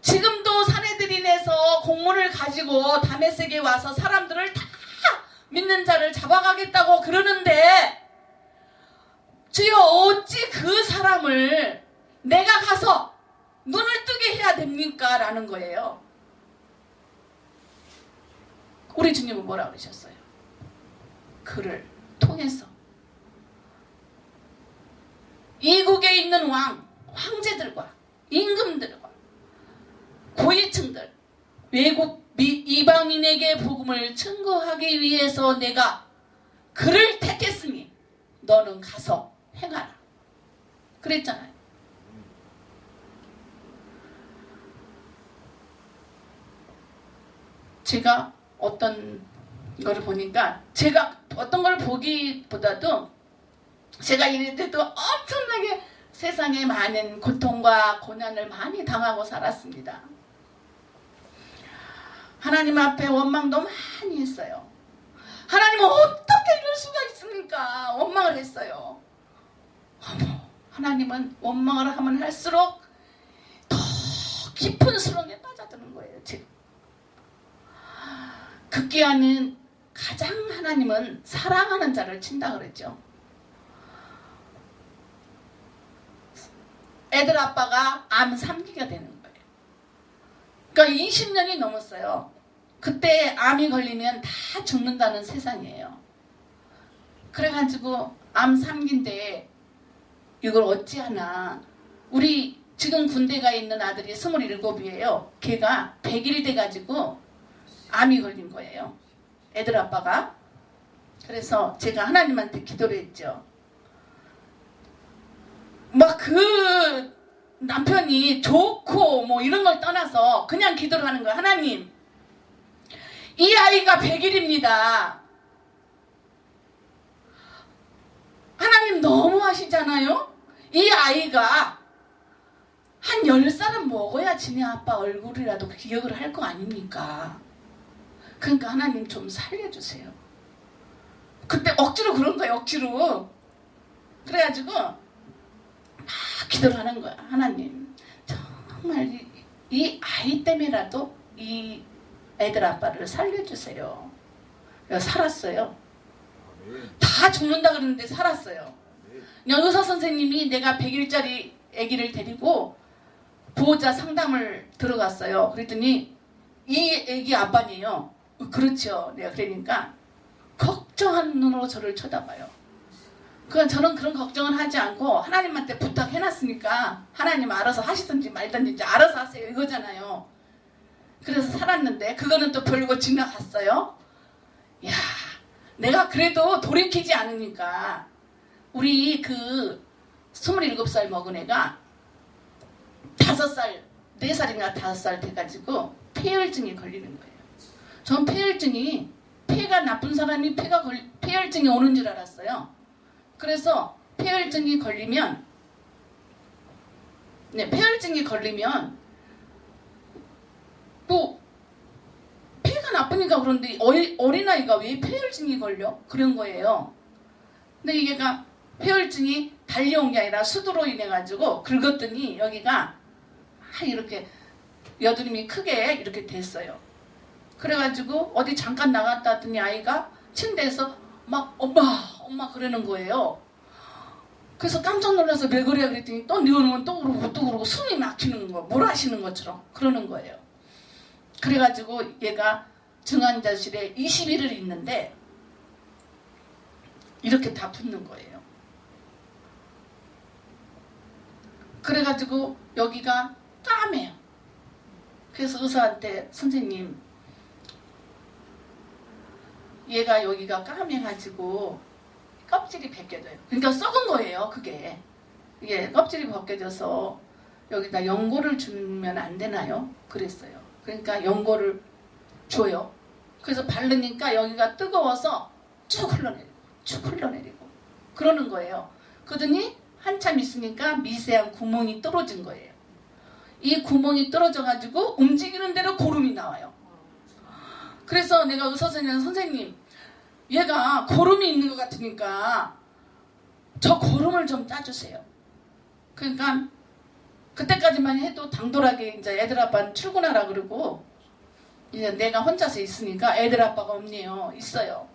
지금도 사내들인에서 공문을 가지고 다메섹에 와서 사람들을 다 믿는 자를 잡아가겠다고 그러는데 그 사람을 내가 가서 눈을 뜨게 해야 됩니까? 라는 거예요. 우리 주님은 뭐라 그러셨어요? 그를 통해서 이국에 있는 황제들과 임금들과 고위층들, 외국 이방인에게 복음을 증거하기 위해서 내가 그를 택했으니 너는 가서 행하라. 그랬잖아요. 제가 어떤 거를 보니까, 제가 어떤 걸 보기보다도 제가 이럴 때도 엄청나게 세상에 많은 고통과 고난을 많이 당하고 살았습니다. 하나님 앞에 원망도 많이 했어요. 하나님은 어떻게 이럴 수가 있습니까? 원망을 했어요. 하나님은 원망을 하면 할수록 더 깊은 수렁에 빠져드는 거예요. 지금 극기하는 가장 하나님은 사랑하는 자를 친다 그랬죠. 애들 아빠가 암 3기가 되는 거예요. 그러니까 20년이 넘었어요. 그때 암이 걸리면 다 죽는다는 세상이에요. 그래가지고 암 3기인데 이걸 어찌하나, 우리 지금 군대가 있는 아들이 27이에요. 걔가 100일 돼가지고 암이 걸린 거예요. 애들 아빠가. 그래서 제가 하나님한테 기도를 했죠. 막 그 남편이 좋고 뭐 이런 걸 떠나서 그냥 기도를 하는 거야. 하나님, 이 아이가 100일입니다. 하나님 너무 하시잖아요. 이 아이가 한 10살은 먹어야 지네 아빠 얼굴이라도 기억을 할 거 아닙니까? 그러니까 하나님 좀 살려주세요. 그때 억지로 그런 거예요. 억지로. 그래가지고 막 기도를 하는 거야. 하나님, 정말 이 아이 때문에라도 이 애들 아빠를 살려주세요. 살았어요. 다 죽는다 그러는데 살았어요. 의사 선생님이 내가 100일짜리 아기를 데리고 보호자 상담을 들어갔어요. 그랬더니 이 아기 아빠네요. 그렇죠. 내가 그러니까 걱정하는 눈으로 저를 쳐다봐요. 저는 그런 걱정은 하지 않고 하나님한테 부탁해놨으니까 하나님 알아서 하시든지 말든지 이제 알아서 하세요 이거잖아요. 그래서 살았는데 그거는 또 별거 지나갔어요. 야, 내가 그래도 돌이키지 않으니까 우리 그 27살 먹은 애가 5살, 4살인가 5살 돼가지고 폐혈증이 걸리는 거예요. 전 폐가 나쁜 사람이 폐혈증이 오는 줄 알았어요. 그래서 폐혈증이 걸리면 또 폐가 나쁘니까 그런데 어린아이가 왜 폐혈증이 걸려? 그런 거예요. 근데 얘가 폐혈증이 달려온 게 아니라 수두로 인해 가지고 긁었더니 여기가 이렇게 여드름이 크게 이렇게 됐어요. 그래가지고 어디 잠깐 나갔다 왔더니 아이가 침대에서 막 엄마 그러는 거예요. 그래서 깜짝 놀라서 왜 그래 그랬더니 또 누우면 또 그러고 숨이 막히는 거, 뭘 하시는 것처럼 그러는 거예요. 그래가지고 얘가 증환자실에 20일을 있는데 이렇게 다 붓는 거예요. 그래가지고 여기가 까매요. 그래서 의사한테 선생님, 얘가 여기가 까매가지고 껍질이 벗겨져요. 그러니까 썩은 거예요. 그게 이게 껍질이 벗겨져서 여기다 연고를 주면 안 되나요? 그랬어요. 그러니까 연고를 줘요. 그래서 바르니까 여기가 뜨거워서 쭉 흘러내리고 그러는 거예요. 그러더니 한참 있으니까 미세한 구멍이 뚫어진 거예요. 이 구멍이 뚫어져가지고 움직이는 대로 고름이 나와요. 그래서 내가 의사 선생님, 얘가 고름이 있는 것 같으니까 저 고름을 좀 짜주세요. 그러니까 그때까지만 해도 당돌하게 이제 애들 아빠는 출근하라 그러고 이제 내가 혼자서 있으니까 애들 아빠가 없네요. 있어요.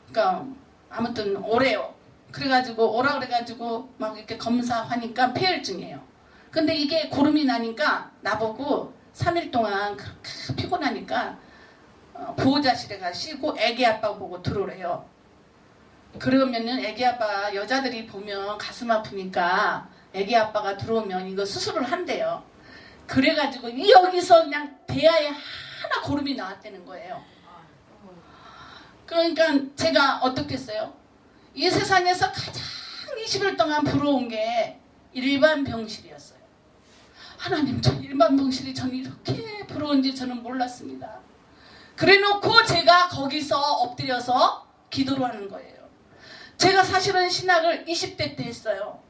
그러니까 아무튼 오래요. 그래가지고 오라 그래가지고 막 이렇게 검사하니까 폐혈증이에요. 근데 이게 고름이 나니까 나보고 3일 동안 그렇게 피곤하니까 보호자실에 가 쉬고 애기 아빠 보고 들어오래요. 그러면은 애기 아빠 여자들이 보면 가슴 아프니까 애기 아빠가 들어오면 이거 수술을 한대요. 그래가지고 여기서 그냥 대야에 하나 고름이 나왔다는 거예요. 그러니까 제가 어떻게 했어요? 이 세상에서 가장 20일 동안 부러운 게 일반 병실이었어요. 하나님, 저 일반 병실이 저는 이렇게 부러운지 저는 몰랐습니다. 그래놓고 제가 거기서 엎드려서 기도를 하는 거예요. 제가 사실은 신학을 20대 때 했어요.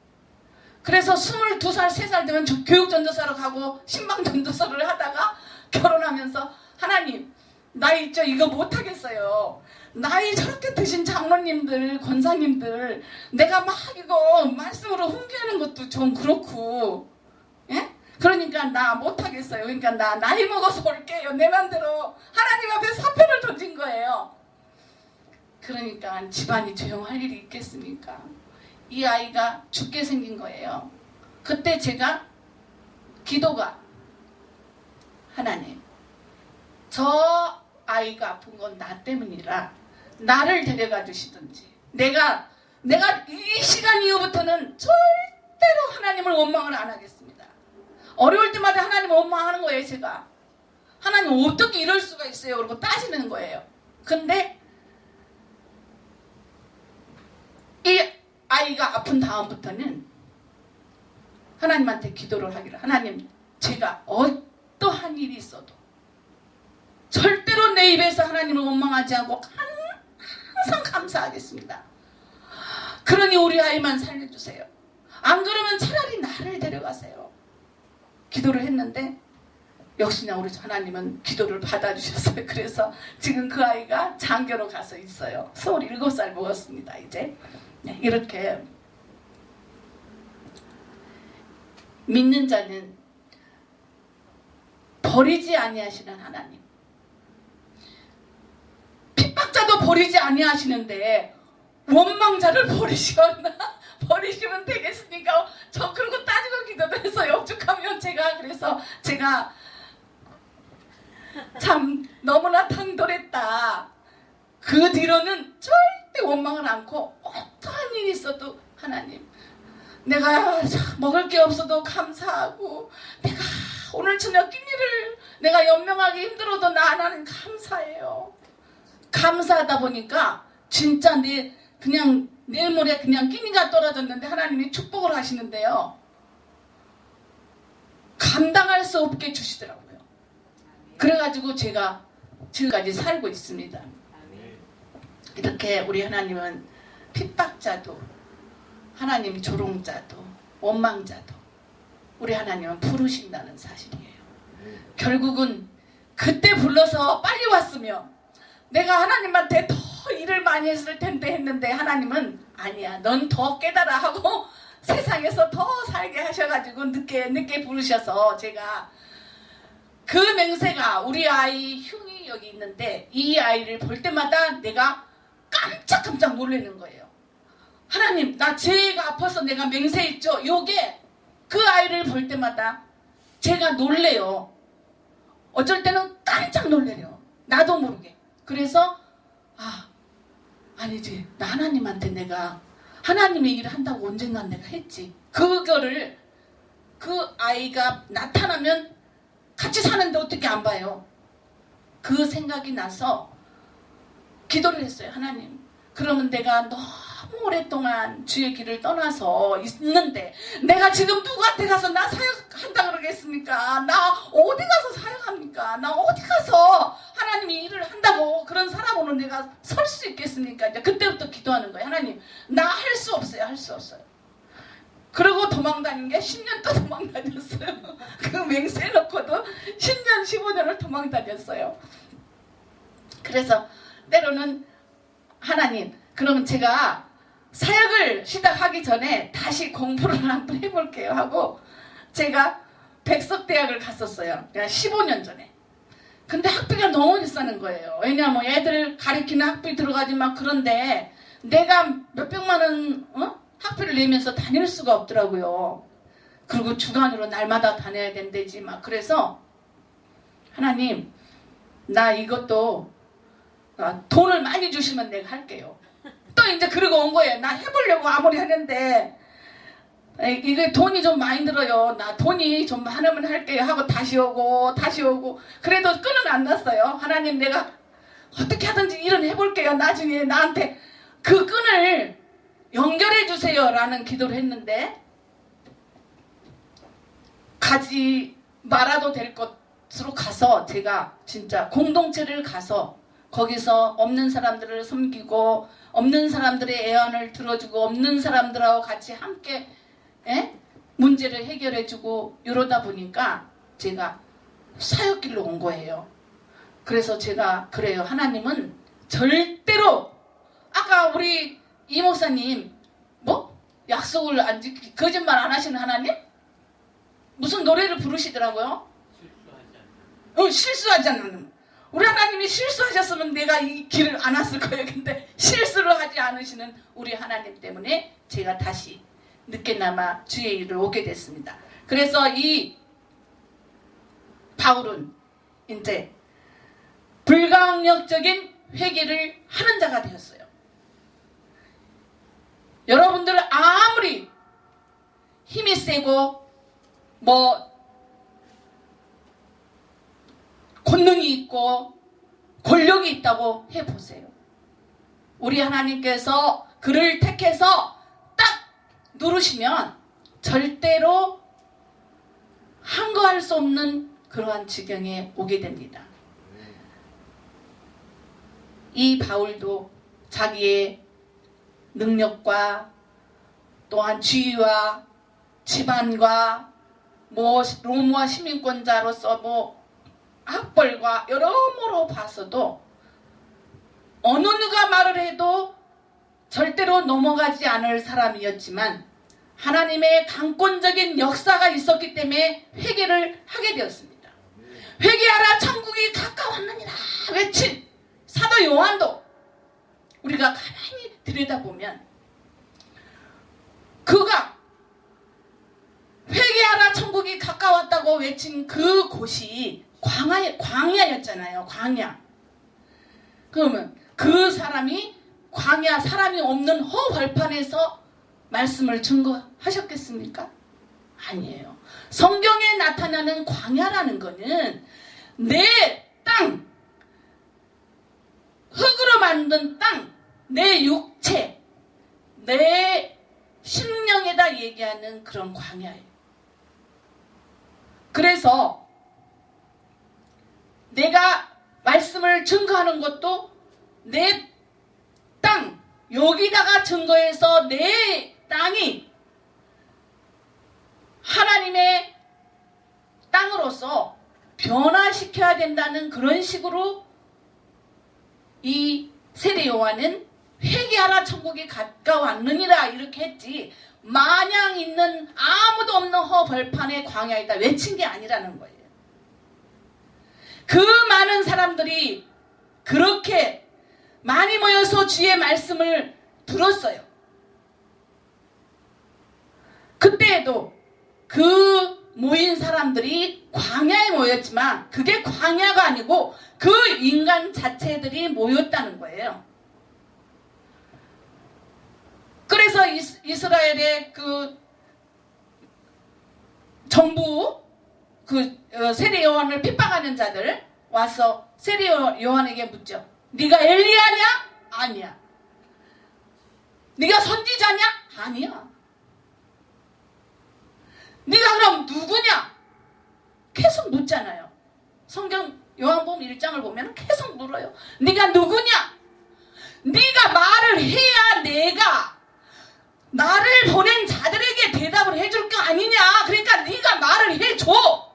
그래서 22살, 3살 되면 교육전도사로 가고 신방전도사를 하다가 결혼하면서 하나님, 나 있죠? 이거 못하겠어요. 나이 저렇게 드신 장로님들, 권사님들 내가 막 이거 말씀으로 훈계하는 것도 좀 그렇고, 예? 그러니까 나 못하겠어요. 그러니까 나 나이 먹어서 올게요. 내 맘대로 하나님 앞에 사표를 던진 거예요. 그러니까 집안이 조용할 일이 있겠습니까? 이 아이가 죽게 생긴 거예요. 그때 제가 기도가, 하나님, 저 아이가 아픈 건 나 때문이라 나를 데려가 주시든지, 내가 이 시간 이후부터는 절대로 하나님을 원망을 안 하겠습니다. 어려울 때마다 하나님을 원망하는 거예요. 제가 하나님 어떻게 이럴 수가 있어요? 그러고 따지는 거예요. 근데 이 아이가 아픈 다음부터는 하나님한테 기도를 하기를, 하나님, 제가 어떠한 일이 있어도 절대로 내 입에서 하나님을 원망하지 않고 항상 감사하겠습니다. 그러니 우리 아이만 살려주세요. 안 그러면 차라리 나를 데려가세요. 기도를 했는데 역시나 우리 하나님은 기도를 받아주셨어요. 그래서 지금 그 아이가 장교로 가서 있어요. 27살 먹었습니다. 이제 네, 이렇게 믿는 자는 버리지 아니하시는 하나님, 핍박자도 버리지 아니하시는데 원망자를 버리시면 되겠습니까? 저 그러고 따지고 기도도 해서 오죽하면 그래서 제가 참 너무나 당돌했다. 그 뒤로는 절대 원망을 않고 어떠한 일이 있어도 하나님, 내가 먹을 게 없어도 감사하고, 내가 오늘 저녁 끼니를 내가 연명하기 힘들어도 나는 감사해요. 감사하다 보니까 진짜 그냥 내일 모레 그냥 끼니가 떨어졌는데 하나님이 축복을 하시는데요, 감당할 수 없게 주시더라고요. 그래가지고 제가 지금까지 살고 있습니다. 이렇게 우리 하나님은 핍박자도, 하나님 조롱자도, 원망자도 우리 하나님은 부르신다는 사실이에요. 결국은 그때 불러서 빨리 왔으면 내가 하나님한테 더 일을 많이 했을 텐데 했는데, 하나님은 아니야, 넌 더 깨달아 하고 세상에서 더 살게 하셔가지고 늦게 부르셔서, 제가 그 맹세가, 우리 아이 흉이 여기 있는데 이 아이를 볼 때마다 내가 깜짝깜짝 놀라는 거예요. 하나님, 나 제가 아파서 내가 맹세했죠. 요게 그 아이를 볼 때마다 제가 놀래요. 어쩔 때는 깜짝 놀래요. 나도 모르게. 그래서 아니지, 나 하나님한테 내가 하나님의 일을 한다고 언젠간 내가 했지. 그거를 그 아이가 나타나면 같이 사는데 어떻게 안 봐요? 그 생각이 나서 기도를 했어요. 하나님, 그러면 내가 너무 오랫동안 주의 길을 떠나서 있는데 내가 지금 누구한테 가서 나 사역한다 그러겠습니까? 나 어디 가서 사역합니까? 나 어디 가서 하나님이 일을 한다고 그런 사람으로 내가 설 수 있겠습니까? 이제 그때부터 기도하는 거예요. 하나님, 나 할 수 없어요. 할 수 없어요. 그리고 도망다닌 게 10년 또 도망다녔어요. 그 맹세해놓고도 10년 15년을 도망다녔어요. 그래서 때로는 하나님, 그러면 제가 사역을 시작하기 전에 다시 공부를 한번 해볼게요 하고 제가 백석대학을 갔었어요. 15년 전에. 근데 학비가 너무 비싸는 거예요. 왜냐면 애들 가리키는 학비 들어가지 막, 그런데 내가 몇백만 원 내면서 다닐 수가 없더라고요. 그리고 주간으로 날마다 다녀야 된대지 막. 그래서 하나님, 나 이것도 돈을 많이 주시면 내가 할게요. 또 이제 그러고 온 거예요. 나 해보려고 아무리 하는데 이게 돈이 좀 많이 들어요. 나 돈이 좀 많으면 할게요 하고 다시 오고 그래도 끈은 안 났어요. 하나님, 내가 어떻게 하든지 일은 해볼게요. 나중에 나한테 그 끈을 연결해 주세요 라는 기도를 했는데, 가지 말아도 될 것으로 가서 제가 진짜 공동체를 가서 거기서 없는 사람들을 섬기고 없는 사람들의 애환을 들어주고 없는 사람들하고 같이 함께 문제를 해결해주고 이러다 보니까 제가 사역길로 온 거예요. 그래서 제가 그래요. 하나님은 절대로, 아까 우리 이 목사님 뭐? 약속을 안 지키, 거짓말 안 하시는 하나님? 무슨 노래를 부르시더라고요. 실수하지 않는. 우리 하나님이 실수하셨으면 내가 이 길을 안 왔을 거예요. 근데 실수를 하지 않으시는 우리 하나님 때문에 제가 다시 늦게나마 주의 일을 오게 됐습니다. 그래서 이 바울은 이제 불강력적인 회개를 하는 자가 되었어요. 여러분들 아무리 힘이 세고 권능이 있고 권력이 있다고 해보세요. 우리 하나님께서 그를 택해서 딱 누르시면 절대로 한거할 수 없는 그러한 지경에 오게 됩니다. 이 바울도 자기의 능력과 또한 지위와 집안과 로마 시민권자로서 학벌과 여러모로 봐서도 어느 누가 말을 해도 절대로 넘어가지 않을 사람이었지만 하나님의 강권적인 역사가 있었기 때문에 회개를 하게 되었습니다. 회개하라, 천국이 가까웠느니라 외친 사도 요한도 우리가 가만히 들여다보면 그가 회개하라, 천국이 가까웠다고 외친 그 곳이 광야였잖아요. 광야. 그러면 그 사람이 광야, 사람이 없는 허벌판에서 말씀을 증거하셨겠습니까? 아니에요. 성경에 나타나는 광야라는 것은 내 땅, 흙으로 만든 땅, 내 육체, 내 심령에다 얘기하는 그런 광야예요. 그래서 내가 말씀을 증거하는 것도 내 땅, 여기다가 증거해서 내 땅이 하나님의 땅으로서 변화시켜야 된다는 그런 식으로 이 세례 요한은 회개하라, 천국이 가까웠느니라 이렇게 했지, 마냥 있는 아무도 없는 허벌판의 광야이다 외친 게 아니라는 거예요. 그 많은 사람들이 그렇게 많이 모여서 주의 말씀을 들었어요. 그때에도 그 모인 사람들이 광야에 모였지만 그게 광야가 아니고 그 인간 자체들이 모였다는 거예요. 그래서 이스라엘의 그 정부, 세례 요한을 핍박하는 자들 와서 세례 요한에게 묻죠. 네가 엘리야냐? 아니야. 네가 선지자냐? 아니야. 네가 그럼 누구냐? 계속 묻잖아요. 성경 요한복음 1장을 보면 계속 물어요. 네가 누구냐? 네가 말을 해야 내가 나를 보낸 자들에게 대답을 해줄 거 아니냐. 그러니까 네가 말을 해줘.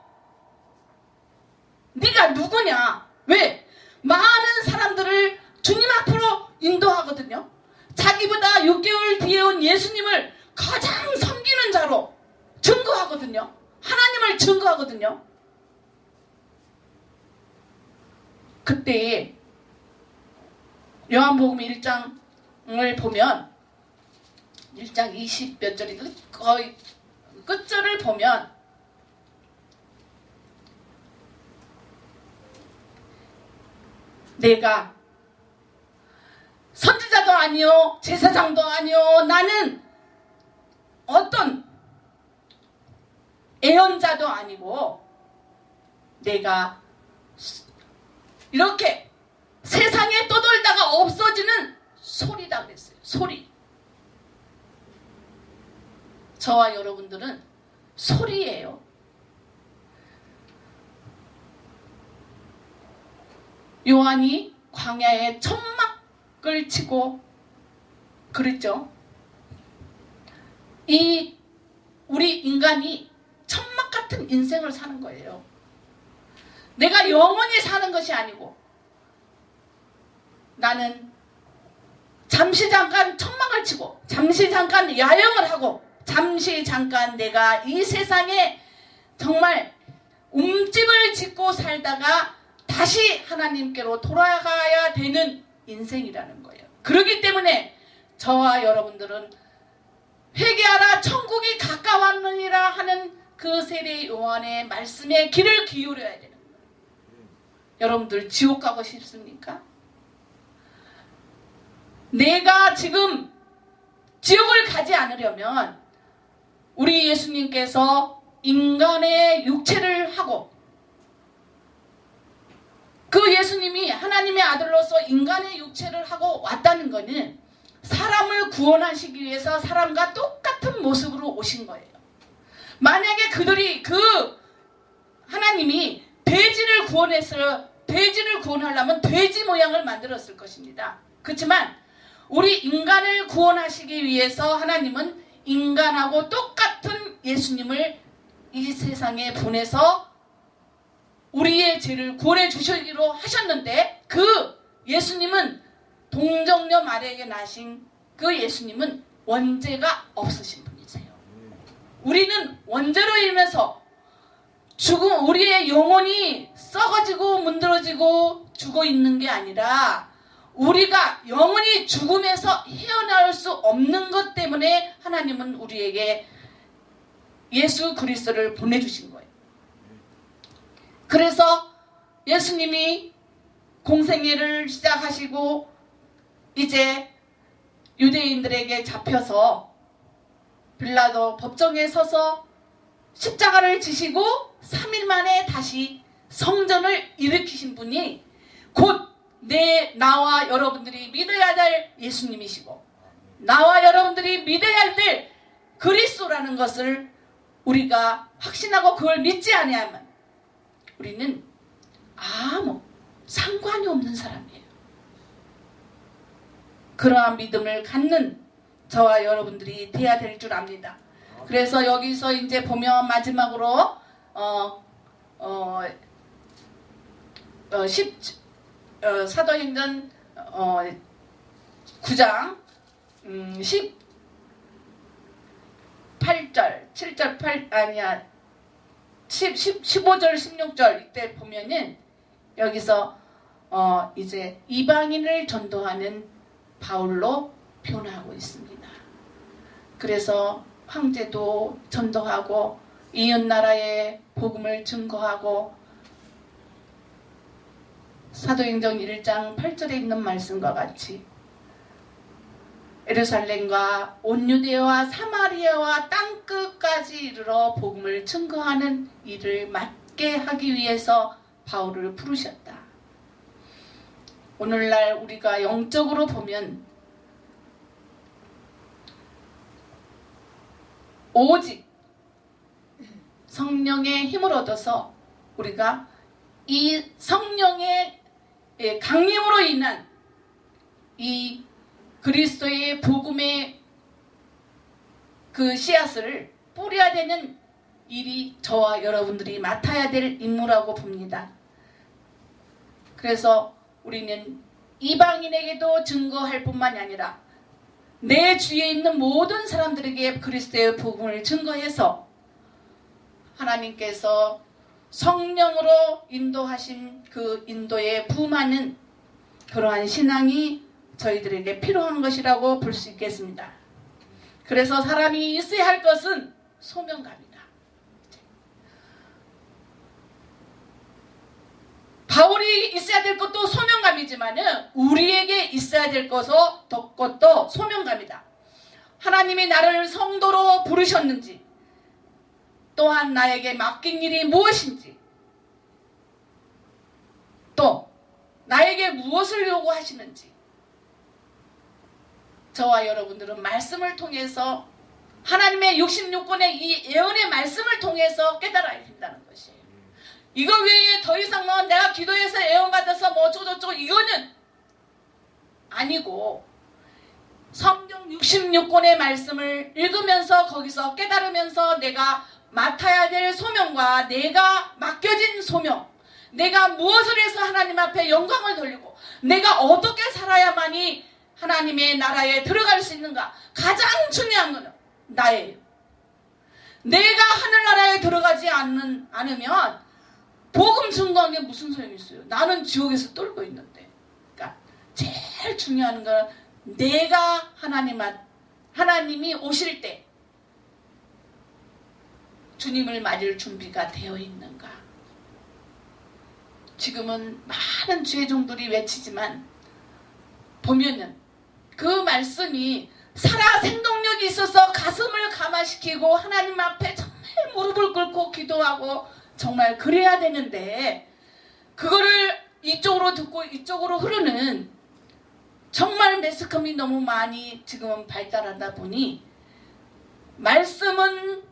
네가 누구냐. 왜? 많은 사람들을 주님 앞으로 인도하거든요. 자기보다 6개월 뒤에 온 예수님을 가장 섬기는 자로 증거하거든요. 하나님을 증거하거든요. 그때 요한복음 1장을 보면 1장 20몇 절이 거의 끝절을 보면 내가 선지자도 아니요 제사장도 아니요 나는 어떤 애언자도 아니고 내가 이렇게 세상에 떠돌다가 없어지는 소리다 그랬어요. 소리. 저와 여러분들은 소리예요. 요한이 광야에 천막을 치고 그랬죠. 우리 인간이 천막 같은 인생을 사는 거예요. 내가 영원히 사는 것이 아니고 나는 잠시 잠깐 천막을 치고 잠시 잠깐 야영을 하고 잠시 잠깐 내가 이 세상에 정말 움집을 짓고 살다가 다시 하나님께로 돌아가야 되는 인생이라는 거예요. 그렇기 때문에 저와 여러분들은 회개하라 천국이 가까웠느니라 하는 그 세례 요한의 말씀에 귀를 기울여야 되는 거예요. 여러분들 지옥 가고 싶습니까? 내가 지금 지옥을 가지 않으려면 우리 예수님께서 인간의 육체를 하고 그 예수님이 하나님의 아들로서 인간의 육체를 하고 왔다는 것은 사람을 구원하시기 위해서 사람과 똑같은 모습으로 오신 거예요. 만약에 그들이 하나님이 돼지를 구원하려면 돼지 모양을 만들었을 것입니다. 그렇지만 우리 인간을 구원하시기 위해서 하나님은 인간하고 똑같은 예수님을 이 세상에 보내서 우리의 죄를 구원해 주시기로 하셨는데 그 예수님은 동정녀 마리아에게 나신 그 예수님은 원죄가 없으신 분이세요. 우리는 원죄로 인해서 우리의 영혼이 썩어지고 문드러지고 죽어 있는 게 아니라 우리가 영원히 죽음에서 헤어나올 수 없는 것 때문에 하나님은 우리에게 예수 그리스도를 보내주신 거예요. 그래서 예수님이 공생애를 시작하시고 이제 유대인들에게 잡혀서 빌라도 법정에 서서 십자가를 지시고 3일 만에 다시 성전을 일으키신 분이 곧 나와 여러분들이 믿어야 될 예수님이시고 나와 여러분들이 믿어야 될 그리스도라는 것을 우리가 확신하고 그걸 믿지 아니하면 우리는 아무 상관이 없는 사람이에요. 그러한 믿음을 갖는 저와 여러분들이 돼야 될 줄 압니다. 그래서 여기서 이제 보면 마지막으로 사도행전 9장 18절 7절 15절 16절 이때 보면은 여기서 이제 이방인을 전도하는 바울로 변화하고 있습니다. 그래서 황제도 전도하고 이웃나라에 복음을 증거하고 사도행전 1장 8절에 있는 말씀과 같이 예루살렘과 온 유대와 사마리아와 땅끝까지 이르러 복음을 증거하는 일을 맡게 하기 위해서 바울을 부르셨다. 오늘날 우리가 영적으로 보면 오직 성령의 힘을 얻어서 우리가 이 성령의 강림으로 인한 이 그리스도의 복음의 그 씨앗을 뿌려야 되는 일이 저와 여러분들이 맡아야 될 임무라고 봅니다. 그래서 우리는 이방인에게도 증거할 뿐만이 아니라 내 주위에 있는 모든 사람들에게 그리스도의 복음을 증거해서 하나님께서 성령으로 인도하신 그 인도에 부응하는 그러한 신앙이 저희들에게 필요한 것이라고 볼 수 있겠습니다. 그래서 사람이 있어야 할 것은 소명감이다. 바울이 있어야 될 것도 소명감이지만은 우리에게 있어야 될 것도 소명감이다. 하나님이 나를 성도로 부르셨는지, 또한 나에게 맡긴 일이 무엇인지, 또 나에게 무엇을 요구하시는지, 저와 여러분들은 말씀을 통해서, 하나님의 66권의 이 예언의 말씀을 통해서 깨달아야 된다는 것이에요. 이거 외에 더 이상 뭐 내가 기도해서 예언받아서 뭐 어쩌고저쩌고 이거는 아니고, 성경 66권의 말씀을 읽으면서 거기서 깨달으면서 내가 맡아야 될 소명과 내가 맡겨진 소명, 내가 무엇을 해서 하나님 앞에 영광을 돌리고 내가 어떻게 살아야만이 하나님의 나라에 들어갈 수 있는가. 가장 중요한 것은 나예요. 내가 하늘나라에 들어가지 않으면 복음 증거한 게 무슨 소용이 있어요. 나는 지옥에서 떨고 있는데. 그러니까 제일 중요한 건 내가 하나님이 오실 때 주님을 맞을 준비가 되어 있는가. 지금은 많은 주의종들이 외치지만 보면은 그 말씀이 살아 생동력이 있어서 가슴을 감화시키고 하나님 앞에 정말 무릎을 꿇고 기도하고 정말 그래야 되는데, 그거를 이쪽으로 듣고 이쪽으로 흐르는 정말 매스컴이 너무 많이 지금은 발달하다 보니 말씀은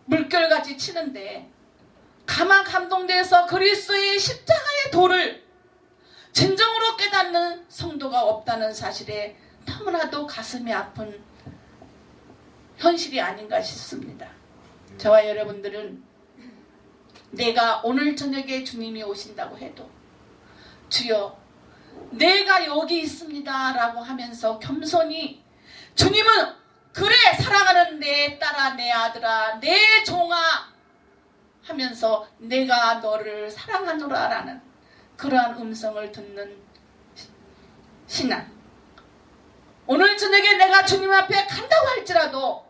물결같이 치는데 가만 감동돼서 그리스도의 십자가의 도를 진정으로 깨닫는 성도가 없다는 사실에 너무나도 가슴이 아픈 현실이 아닌가 싶습니다. 저와 여러분들은 내가 오늘 저녁에 주님이 오신다고 해도 주여 내가 여기 있습니다 라고 하면서 겸손히, 주님은 그래 사랑하는 내 딸아 내 아들아 내 종아 하면서 내가 너를 사랑하노라 라는 그러한 음성을 듣는 신앙. 오늘 저녁에 내가 주님 앞에 간다고 할지라도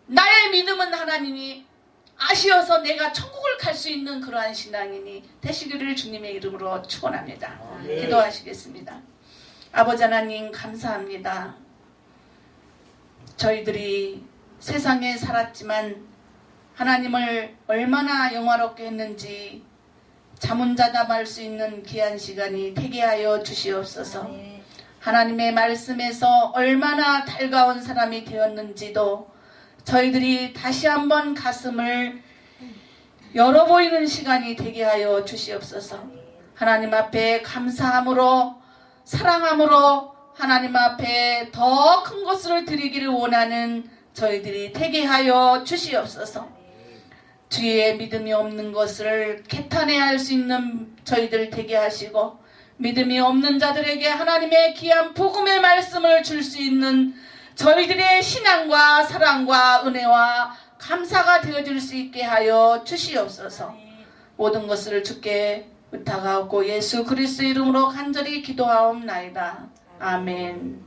나의 믿음은 하나님이 아시어서 내가 천국을 갈 수 있는 그러한 신앙이니 되시기를 주님의 이름으로 축원합니다. 기도하시겠습니다. 아버지 하나님 감사합니다. 저희들이 세상에 살았지만 하나님을 얼마나 영화롭게 했는지 자문자답할 수 있는 귀한 시간이 되게 하여 주시옵소서. 하나님의 말씀에서 얼마나 달가운 사람이 되었는지도 저희들이 다시 한번 가슴을 열어보이는 시간이 되게 하여 주시옵소서. 하나님 앞에 감사함으로 사랑함으로 하나님 앞에 더 큰 것을 드리기를 원하는 저희들이 되게 하여 주시옵소서. 주의 믿음이 없는 것을 개탄해야 할 수 있는 저희들 되게 하시고, 믿음이 없는 자들에게 하나님의 귀한 복음의 말씀을 줄 수 있는 저희들의 신앙과 사랑과 은혜와 감사가 되어질 수 있게 하여 주시옵소서. 모든 것을 주께 부탁하고 예수 그리스도 이름으로 간절히 기도하옵나이다. 아멘.